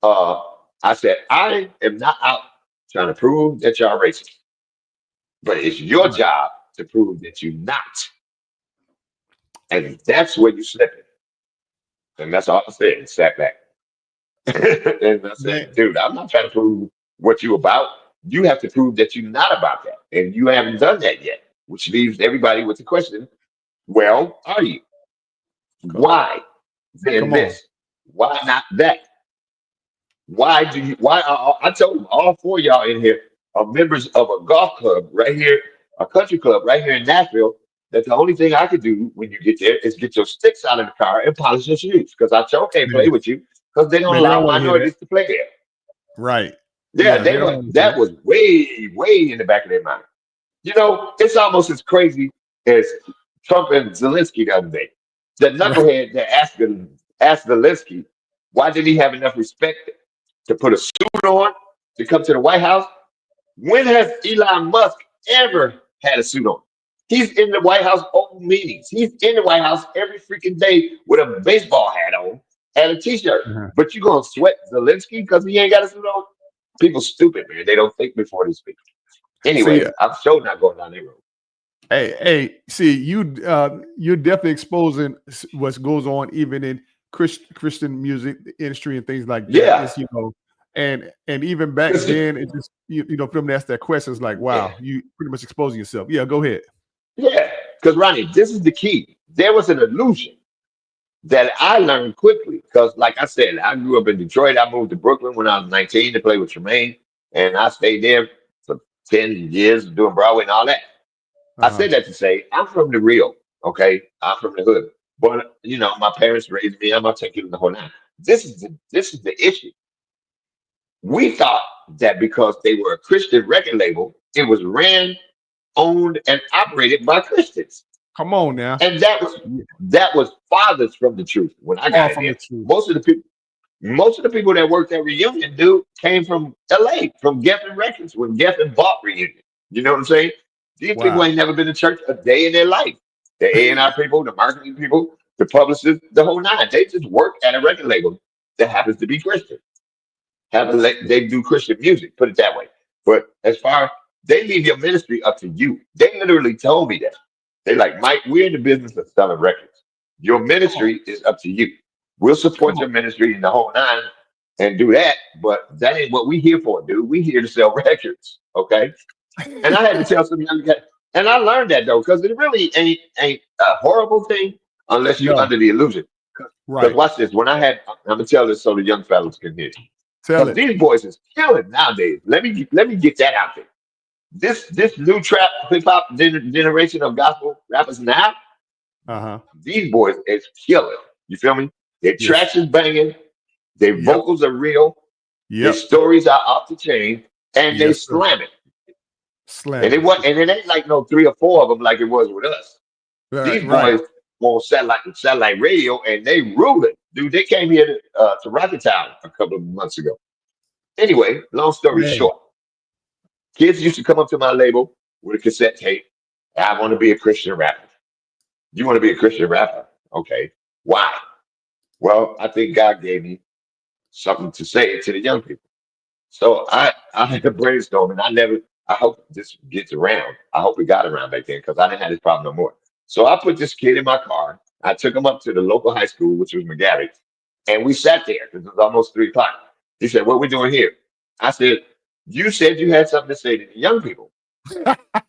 uh, I said I am not out trying to prove that y'all racist, but it's your Right. job to prove that you're not, and that's where you slip it. And that's all I said. And sat back. And I Man, said, dude, I'm not trying to prove what you about, you have to prove that you're not about that. And you haven't done that yet, which leaves everybody with the question, well, are you? Co- Why then Come on. this? Why not that? Why do you? Why I told them all four of y'all in here are members of a golf club right here, a country club right here in Nashville. That the only thing I could do when you get there is get your sticks out of the car and polish your shoes because I sure can't play Man, with you because they don't man, they don't allow want to hear that. minorities to play there. Right. Yeah, Yeah, they they don't were. want to hear That was way in the back of their mind. You know, it's almost as crazy as Trump and Zelensky the other day. The that. knucklehead that asked Zelensky, why did he have enough respect to put a suit on to come to the White House? When has Elon Musk ever had a suit on? He's in the White House open meetings. He's in the White House every freaking day with a baseball hat on and a t-shirt. Uh-huh. But you gonna sweat Zelensky because he ain't got a suit on? People stupid, man. They don't think before they speak. See, Anyway, I'm sure not going down that road. see, you're definitely exposing what goes on even in Christian music industry and things like that. Yeah, It's and even back because then, it just for them to ask that question, it's like, yeah, wow, you pretty much exposing yourself. Yeah, go ahead. yeah. Because Ronnie, this is the key. There was an illusion that I learned quickly. Because, like I said, I grew up in Detroit. I moved to Brooklyn when I was 19 to play with Tremaine, and I stayed there for 10 years doing Broadway and all that. I Uh-huh. said that to say I'm from the real, okay? I'm from the hood. But my parents raised me. I'm articulate the whole nine. This is the issue. We thought that because they were a Christian record label, it was ran, owned, and operated by Christians. Come on now. And that was farthest from the truth when I Far got in from there. the truth. Most of the people that worked at Reunion, dude, came from LA, from Geffen Records, when Geffen bought Reunion. You know what I'm saying? These people Wow. ain't never been to church a day in their life. The A&R people, the marketing people, the publicists, the whole nine. They just work at a record label that happens to be Christian. They do Christian music, put it that way. But as far they leave your ministry up to you. They literally told me that. They like, Mike, we're in the business of selling records. Your Come on. ministry is up to you. We'll Come support on. your ministry in the whole nine and do that, but that ain't what we here for, dude. We here to sell records. Okay. And I had to tell some young guys, and I learned that though, because it really ain't a horrible thing unless you No. under the illusion. Because Right. watch this. I'm gonna tell this so the young fellas can hear. Tell Because it. these boys is killing nowadays. Let me get that out there. This new trap hip hop generation of gospel rappers now, Uh-huh. these boys is killing. You feel me? Their Yes. tracks is banging, their Yep. vocals are real, their Yep. stories are off the chain, and they Yes, sir. slam it. And Slamming. and it ain't like no three or four of them like it was with us. Right. These Right. boys on satellite radio, and they rule it. Dude, they came here to Rocket Town a couple of months ago. Anyway, long story Hey. short, kids used to come up to my label with a cassette tape. I want to be a Christian rapper. You want to be a Christian rapper? Okay. Why? Well, I think God gave me something to say to the young people. So I had to brainstorm, and I hope this gets around. I hope it got around back then because I didn't have this problem no more. So I put this kid in my car. I took him up to the local high school, which was McGarry, and we sat there because it was almost 3 o'clock. He said, "What we doing here?" I said, "You said you had something to say to the young people.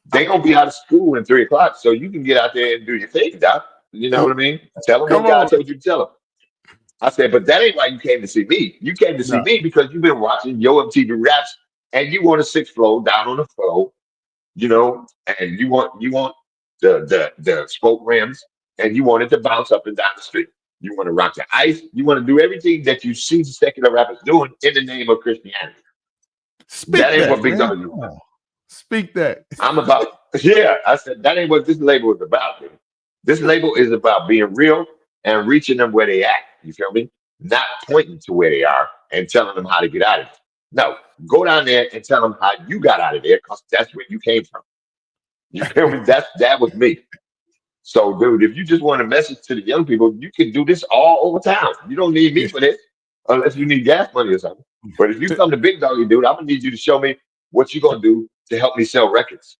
They gonna be out of school in 3 o'clock, so you can get out there and do your thing, doc. You know what I mean? Tell them what Come God on. told you to tell them." I said, "But that ain't why you came to see me. You came to see No. me because you've been watching Yo MTV Raps, and you want a sixth floor down on the floor, and you want the spoke rims, and you want it to bounce up and down the street. You want to rock the ice. You want to do everything that you see secular rappers doing in the name of Christianity. That Speak ain't that, what Big man. Dog is Come about. on. Speak that. I'm about, yeah." I said, "That ain't what this label is about, dude. This label is about being real and reaching them where they at. You feel me? Not pointing to where they are and telling them how to get out of it. No, go down there and tell them how you got out of there because that's where you came from. You feel me? That was me. So, dude, if you just want a message to the young people, you can do this all over town. You don't need me Yeah. for this unless you need gas money or something. But if you come to Big Doggy, dude, I'm gonna need you to show me what you're gonna do to help me sell records.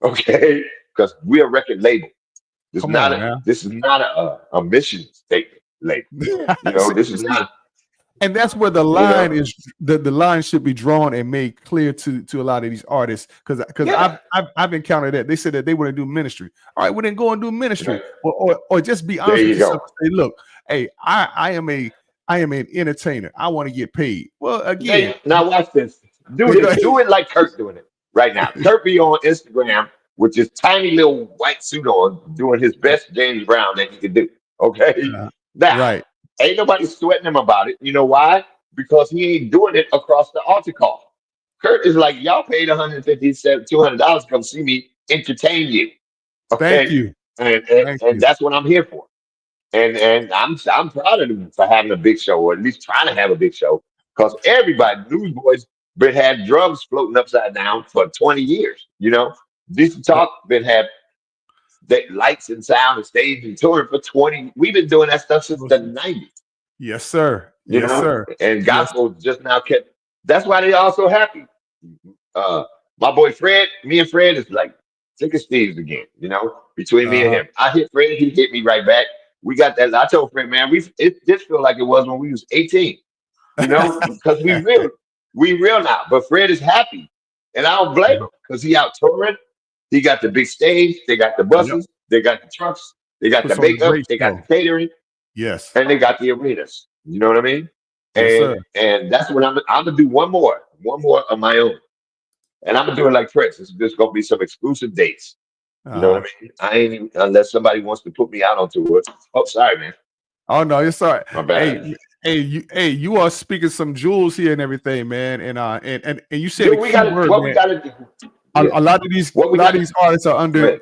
Okay? Because we're a record label. Come on now. This is not a mission statement label. See, This is see, not. and that's where the You line know? is. The line should be drawn and made clear to a lot of these artists, because Yeah. I've encountered that they said that they want to do ministry. All right, well then go and do ministry, Right. or just be There honest with you yourself go. and say, look, hey, I am an entertainer. I want to get paid. Well, again, Now watch this. Do go this. ahead. Do it like Kurt doing it right now. Kurt be on Instagram with this tiny little white suit on, doing his best James Brown that he could do. Okay. Uh, Now, right. ain't nobody sweating him about it. You know why? Because he ain't doing it across the altar call. Kurt is like, y'all paid 150 $200 to come see me entertain you. Thank Okay. you. Thank And you. that's what I'm here for. And I'm proud of him for having a big show, or at least trying to have a big show, because everybody, Newsboys, been had drums floating upside down for 20 years. You know, DC Uh, Talk been had lights and sound and stage and touring for 20. We've been doing that stuff since the 90s. Yes, sir. You Yes, know, sir. and Yes. gospel just now kept. That's why they all so happy. Uh, my boy Fred, me and Fred is like thick as thieves again. You know, between me and Uh-huh. him, I hit Fred, he hit me right back. We got that. I told Fred, man, it just feel like it was when we was 18. You know, because we real now. But Fred is happy, and I don't blame him because he out touring. He got the big stage. They got the Yep. buses. They got the trucks. They got the Puts on a makeup. great They got the show. catering, Yes. and they got the arenas. You know what I mean? Yes, sir. And that's what I'm gonna do. One more of my own, and I'm gonna do it like Prince. It's just gonna be some exclusive dates. You know what Uh-huh. I mean? I ain't even, unless somebody wants to put me out on tour. Oh, sorry, man. Oh no, it's all right. My Hey, bad. you are speaking some jewels here and everything, man. And you said a Dude, we key got to word, what we man. got to do. Yeah. A lot of these What we got? artists are Go ahead.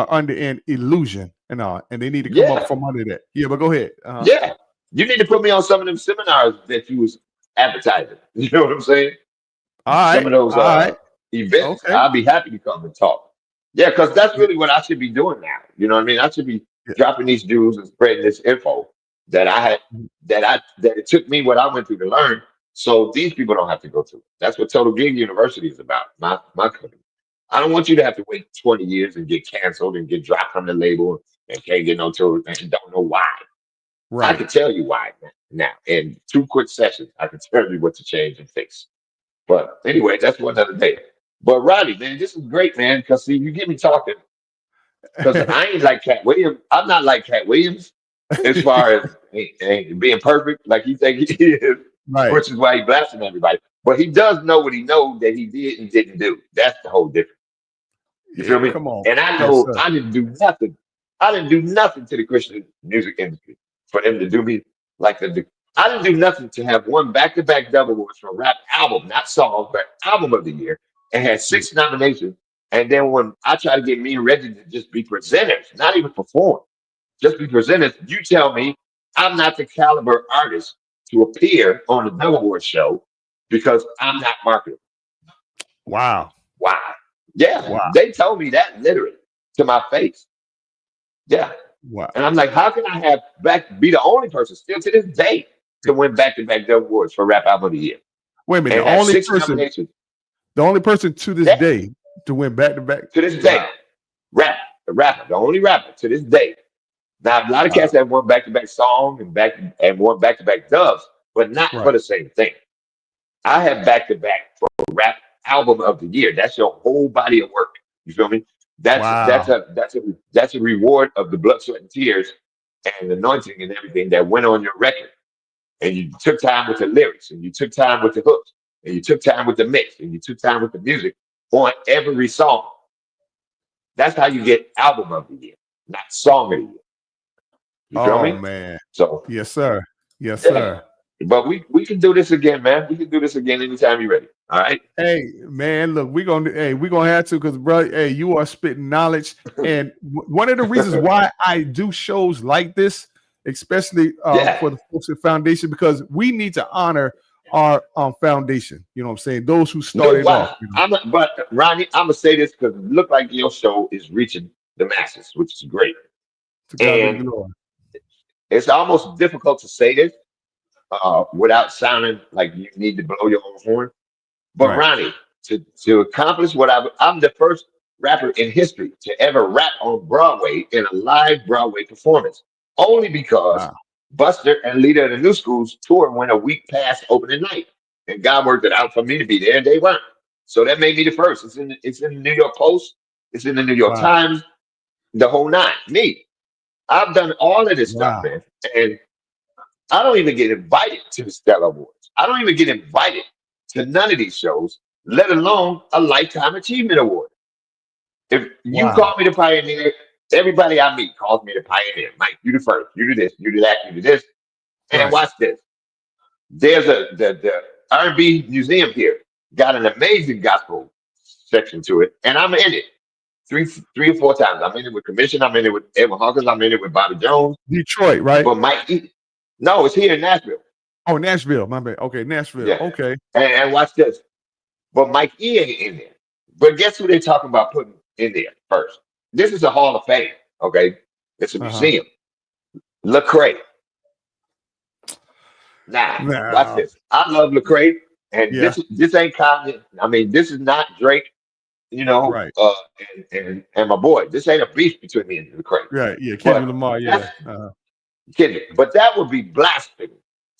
under an illusion and they need to come up Yeah. from under that. Yeah, but go ahead. Uh-huh. Yeah. You need to put me on some of them seminars that you was advertising. You know what I'm saying? All Some right. of those All right. events. Okay. I'll be happy to come and talk. Yeah, because that's really what I should be doing now. You know what I mean? I should be Yeah. dropping these jewels and spreading this info that I had that it took me what I went through to learn. So these people don't have to go through. That's what Total Gig University is about. My company. I don't want you to have to wait 20 years and get canceled and get dropped from the label and can't get no tour and don't know why. I Right. can tell you why now. In 2 quick sessions, I can tell you what to change and fix. But anyway, that's one other day. But Roddy, man, this is great, man, because see, you get me talking. Because I ain't like Cat Williams. I'm not like Cat Williams as far as being perfect, like you think he is, Right. which is why he blasting everybody. But he does know what he knows that he did and didn't do. That's the whole difference. You feel me? Come on. And I Yes, know sir. I didn't do nothing. I didn't do nothing to the Christian music industry for them to do me like the. I didn't do nothing to have one back-to-back double awards for rap album, not song, but album of the year, and had 6 nominations. And then when I try to get me and Reggie to just be presenters, not even perform, just be presenters, you tell me I'm not the caliber artist to appear on the double award show because I'm not marketable. Wow. Why? Yeah, Wow. they told me that literally to my face. Yeah. Wow. And I'm like, how can I have be the only person still to this day to win back to back Dove Awards for Rap Album of the Year Wait a minute. and have 6 nominations? The only person to this Yeah, day to win back to back. to this day, Wow. the rapper, the only rapper to this day. Now a lot of Wow. cats have won back to back song and won back to back doves, but not for Right. the same thing. I have back to back for Rap Album of the Year. That's your whole body of work. You feel me? Wow. That's a reward of the blood, sweat, and tears and anointing and everything that went on your record. And you took time with the lyrics, and you took time with the hooks, and you took time with the mix, and you took time with the music on every song. That's how you get album of the year, not song of the year. You feel Oh me? man. So Yes, sir. Yes, yeah. sir. But we can do this again, man. We can do this again anytime you're ready. All right. Hey man, look, we gonna have to, because bro, hey, you are spitting knowledge, and one of the reasons why I do shows like this, especially Yeah. for the folks at Foundation, because we need to honor our foundation. You know what I'm saying? Those who No, started off. wow. But Ronnie, I'm gonna say this because it look like your show is reaching the masses, which is great. To God be the And glory. it's almost difficult to say this without sounding like you need to blow your own horn. But Right. Ronnie, to accomplish what I'm the first rapper in history to ever rap on Broadway in a live Broadway performance. Only because Wow. Buster and leader of the New School's tour went a week past opening night, and God worked it out for me to be there, and they weren't. So that made me the first. It's in the New York Post. It's in the New York Wow. Times. The whole nine. Me. I've done all of this stuff, Wow. man, and I don't even get invited to the Stella Awards. I don't even get invited to none of these shows, let alone a Lifetime Achievement Award. If you Wow. call me the pioneer, everybody I meet calls me the pioneer. Mike, you the first. You do this. You do that. You do this. And Right. watch this. There's the R&B museum here. Got an amazing gospel section to it, and I'm in it three or four times. I'm in it with Commission. I'm in it with Edwin Hawkins. I'm in it with Bobby Jones. Detroit, right? But Mike, no, it's here in Nashville. Oh, Nashville. My bad. Okay, Nashville. Yeah. Okay. And watch this. But Mike E ain't in there. But guess who they talking about putting in there first? This is a Hall of Fame. Okay, it's a Uh-huh. museum. Lecrae. Now, watch Now, this. I love Lecrae, and yeah. this ain't Kanye. I mean, this is not Drake. You know, Right. and my boy. This ain't a beef between me and Lecrae. Right. Yeah. Kendrick But Lamar. Yeah. that's Uh-huh. kidding. But that would be blasphemy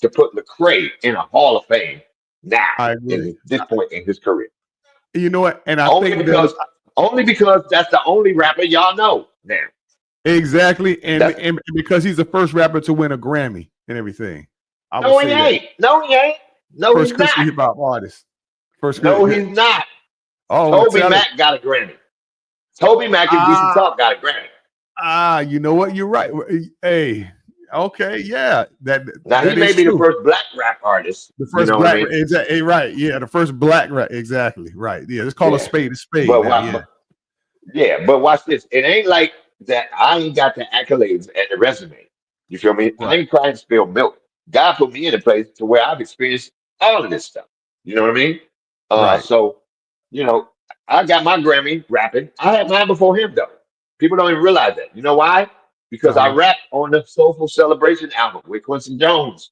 to put Lecrae in a Hall of Fame now I agree. in this point in his career. You know what? And I Only think because that's the only rapper y'all know now. exactly, and That's, because he's the first rapper to win a Grammy and everything. I would no, he say that ain't. No, he ain't. No, first he's Christian not. hip hop artist. First. No, he's not. Oh, Toby tell it. Mac got a Grammy. Toby Mac and DC Talk got a Grammy. You know what? You're right. Hey, okay, yeah. Now that he may is be the true. first black rap artist. The You first know black, what I mean? exactly. Right. Yeah, the first black, right. Exactly. Right. Yeah. Let's call a Yeah. spade a spade But now. Yeah. but watch this. It ain't like that. I ain't got the accolades and the resume. You feel me? I Right. ain't trying to spill milk. God put me in a place to where I've experienced all of this stuff. You know what I mean? Right. So, you know, I got my Grammy rapping. I had mine before him though. People don't even realize that. You know why? Because I Uh-huh. rapped on the Soulful Celebration album with Quincy Jones.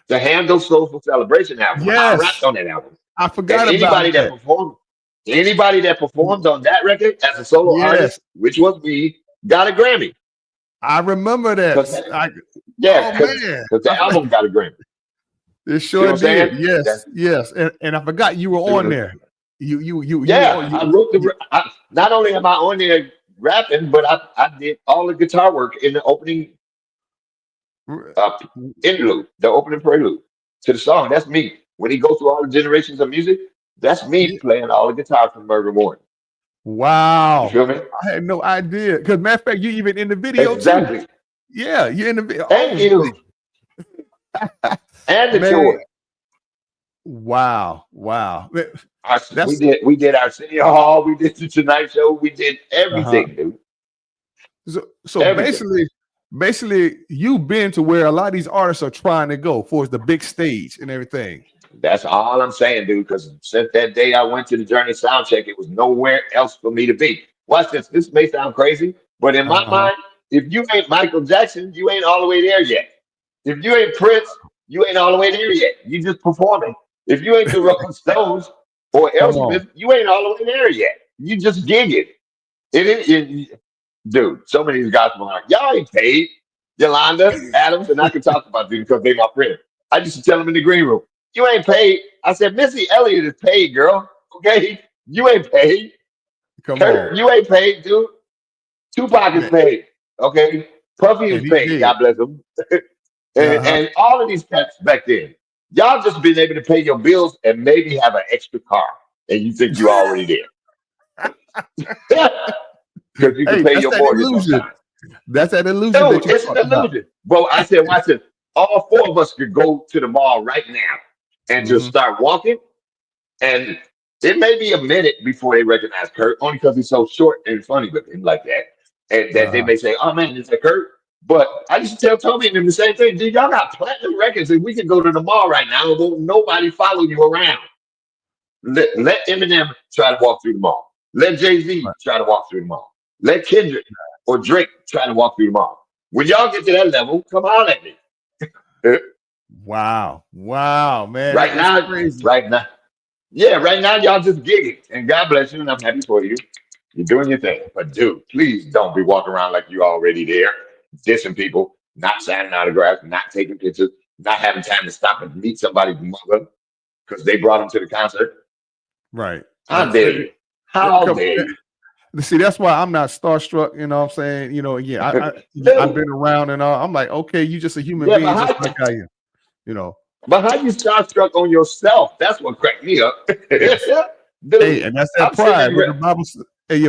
The Handle Soulful Celebration album. I rapped Yes. on that album. I And forgot about that. anybody that performed on that record as a solo Yes. artist, which was me, got a Grammy. I remember that. Because Oh man. the album got a Grammy. It See what sure I'm saying? did. Yes. Yes. And I forgot you were on there. I wrote not only am I on there rapping, but I did all the guitar work in the opening interlude, the opening prelude to the song. That's me. When he goes through all the generations of music, that's me playing all the guitar from Murder Morning. You Wow. feel me? I had no idea. Because matter of fact, you even in the video too. Exactly. Yeah, you're in the video. Thank you. And the man. tour. Wow. Wow. We did our City Hall, we did the Tonight Show, we did everything, dude. So Everything. basically, you've been to where a lot of these artists are trying to go for the big stage and everything. That's all I'm saying, dude. Because since that day I went to the Journey soundcheck, it was nowhere else for me to be. Watch this. This may sound crazy, but in my mind, if you ain't Michael Jackson, you ain't all the way there yet. If you ain't Prince, you ain't all the way there yet. You just performing. If you ain't the Rolling Stones or Elspeth, you ain't all the way there yet. You just gigging. Dude, so many of these guys were like, y'all ain't paid. Yolanda, Adams, and I can talk about this because they my friend. I used to tell them in the green room, you ain't paid. I said, Missy Elliott is paid, girl. Okay? You ain't paid. Come Kurt, on. you ain't paid, dude. Tupac is paid. Okay? Puffy is paid. Did. God bless him. and all of these cats back then, y'all just been able to pay your bills and maybe have an extra car. And you think you're already there. Because you can pay your mortgage on time. That's that illusion. Dude, it's an illusion. Well, I said, watch this. All four of us could go to the mall right now and just start walking. And it may be a minute before they recognize Kurt, only because he's so short and funny with him like that. And that they may say, oh man, is that Kurt? But I used to tell Toby and them the same thing. Dude, y'all got platinum records and we can go to the mall right now and won't nobody follow you around. Let Eminem try to walk through the mall. Let Jay-Z try to walk through the mall. Let Kendrick or Drake try to walk through the mall. When y'all get to that level, come on at me. Wow, man. Right now, y'all just gigging. And God bless you, and I'm happy for you. You're doing your thing. But dude, please don't be walking around like you already there, dissing people. not signing autographs, not taking pictures, not having time to stop and meet somebody's mother because they brought them to the concert. Right. How dare you? How dare you? See, that's why I'm not starstruck. You know what I'm saying? You know, yeah, I've been around and all. I'm like, okay, you just a human being, just like I am. You know. But how you starstruck on yourself? That's what cracked me up. Yes. Dude, Hey, and that's that pride. What the Bible,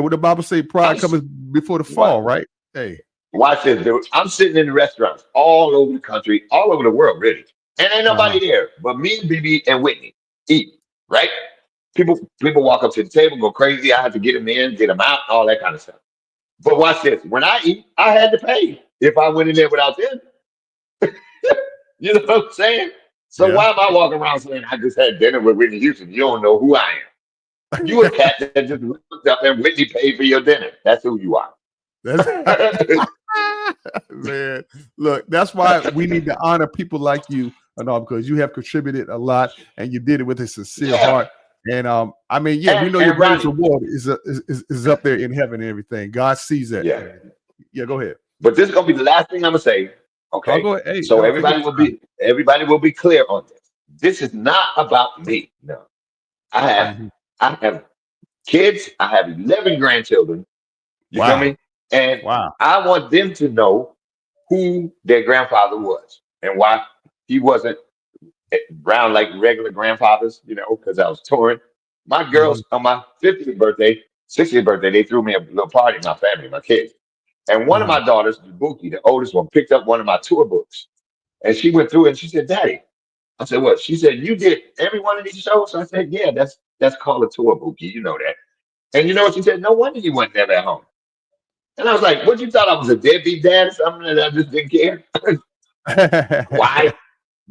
what the Bible say, pride comes before the fall, right? Hey, watch this, dude. I'm sitting in restaurants all over the country, all over the world, really, and ain't nobody there but me, BB, and Whitney eating. Right? People walk up to the table, go crazy. I have to get them in, get them out, all that kind of stuff. But watch this. When I eat, I had to pay if I went in there without them. You know what I'm saying? So why am I walking around saying I just had dinner with Whitney Houston? You don't know who I am. You a cat that just looked up and Whitney paid for your dinner. That's who you are. Man, look, that's why we need to honor people like you, because you have contributed a lot and you did it with a sincere heart. And I mean, we know your greatest reward is up there in heaven and everything. God sees that. Yeah, go ahead. But this is gonna be the last thing I'm gonna say. Okay. Go ahead. Hey, so everybody will be clear on this. This is not about me. No. I have kids, I have 11 grandchildren. You feel me? And I want them to know who their grandfather was and why he wasn't brown like regular grandfathers, because I was touring. My girls on my 50th birthday, 60th birthday, they threw me a little party, my family, my kids. And one of my daughters, Buki, the oldest one, picked up one of my tour books. And she went through it and she said, Daddy. I said, what? She said, you did every one of these shows? I said, yeah, that's called a tour, Buki. You know that. And you know what she said? No wonder you weren't never at home. And I was like, what, you thought I was a deadbeat dad or something that I just didn't care? Why?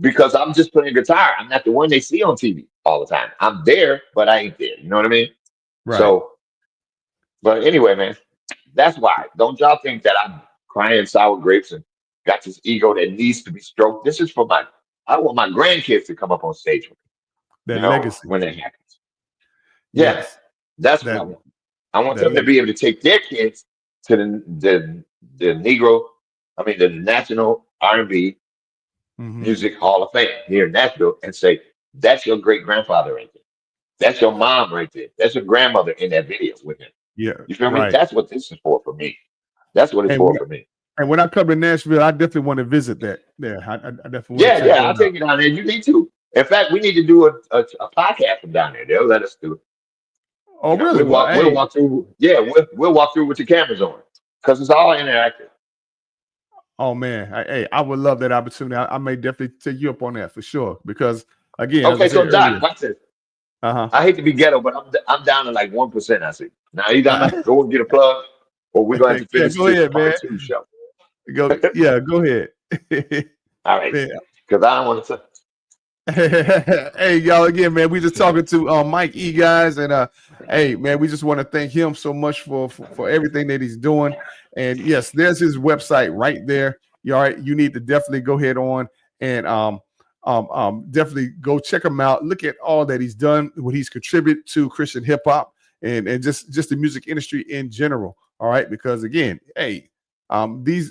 Because I'm just playing guitar. I'm not the one they see on TV all the time. I'm there, but I ain't there. You know what I mean? Right. So, but anyway, man, that's why. Don't y'all think that I'm crying sour grapes and got this ego that needs to be stroked. This is for I want my grandkids to come up on stage with me. That legacy. When it happens. Yes. That's what I want. I want them to be able to take their kids to the National R&B Music Hall of Fame here in Nashville and say, that's your great grandfather right there. That's your mom right there. That's your grandmother in that video with him. Yeah. You feel me? That's what this is for me. That's what it's for me. And when I come to Nashville, I definitely want to visit that. Yeah, I definitely want to I'll take you down there. You need to. In fact, we need to do a podcast from down there. They'll let us do it. Oh, really? We'll walk through. Yeah, we'll walk through with the cameras on because it's all interactive. Oh man, I would love that opportunity. I may definitely take you up on that for sure. Because again, okay. So Doc, watch this. I hate to be ghetto, but I'm down to like 1%. I see. Now either I'm gonna go and get a plug, or we're going to finish this part 2 show. Go ahead. All right, because I don't want to. Hey, y'all, again, man, we just talking to Mike E, guys, and hey, man, we just want to thank him so much for everything that he's doing. And yes, there's his website right there. You need to definitely go ahead on and definitely go check him out. Look at all that he's done, what he's contributed to Christian hip hop and just the music industry in general. All right, because again, hey, these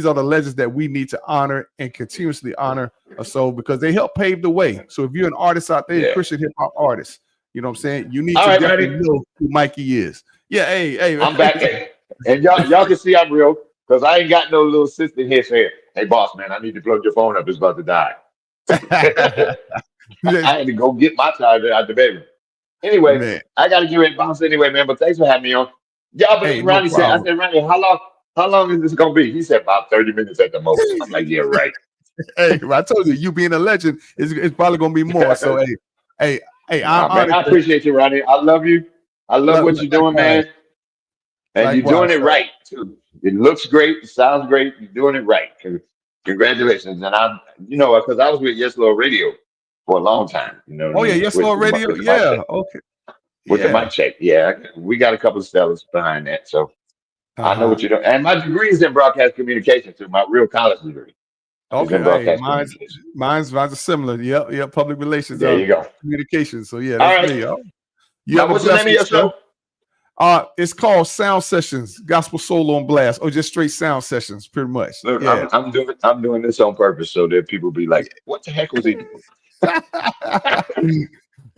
are the legends that we need to honor and continuously honor. So because they help pave the way. So if you're an artist out there, Christian hip hop artist, you know what I'm saying? You need to definitely know who Mikey is. Yeah, hey, I'm back there. And y'all can see I'm real because I ain't got no little assistant here saying, hey boss man, I need to plug your phone up. It's about to die. I had to go get my charger out the bedroom. Anyway, man. I gotta get ready to bounce anyway, man. But thanks for having me on. Y'all, but Ronnie said, I said, Ronnie, how long is this gonna be? He said about 30 minutes at the most. I'm like, yeah, right. Hey, I told you being a legend is probably gonna be more. So hey, I appreciate you, Ronnie. I love you. I love what you're doing, man. And you're doing it right too. It looks great. It sounds great. You're doing it right. Congratulations. And because I was with Yes Lord Radio for a long time. Oh yeah, Yes Lord Radio. Yeah. Okay. With the mic check. Yeah. We got a couple of stellars behind that. So I know what you're doing. And my degree is in broadcast communication too. My real college degree. Okay. Mine's similar. Yep. Public relations. There you go. Communication. So yeah, that's me. What's the name of your show? It's called Sound Sessions, Gospel Soul on Blast, or just straight sound sessions, pretty much. Look, Yeah. I'm doing this on purpose so that people be like, "What the heck was he doing?"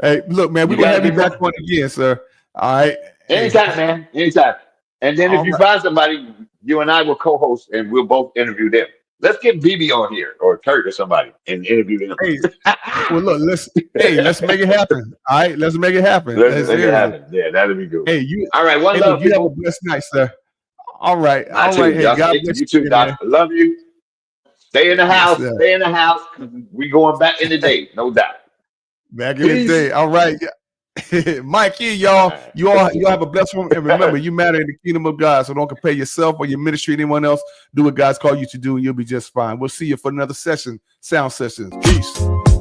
Hey, look, man, we're You gonna gotta have be you back more. on again, sir. All right. Hey, Anytime, man. Anytime. And then if all you right. find somebody, you and I will co-host, and we'll both interview them. Let's get BB on here or Kurt or somebody and interview them. Hey, well, look, let's make it happen. All right, let's make it happen. Let's Hey, make it seriously. happen. Yeah, that'll be good. Hey, you. All right, one Hey, look, love, you have a people. blessed night, sir. All right, I all too. right. Hey, Y'all God stay, bless you too, you, Doc. man. I love you. Stay in the Yes, house. sir. Stay in the house. We going back in the day, no doubt. Back in the Peace. day. All right. Mike here, All y'all. right. You all have a blessed one. And remember, you matter in the kingdom of God. So don't compare yourself or your ministry to anyone else. Do what God's called you to do, and you'll be just fine. We'll see you for another session, sound sessions. Peace.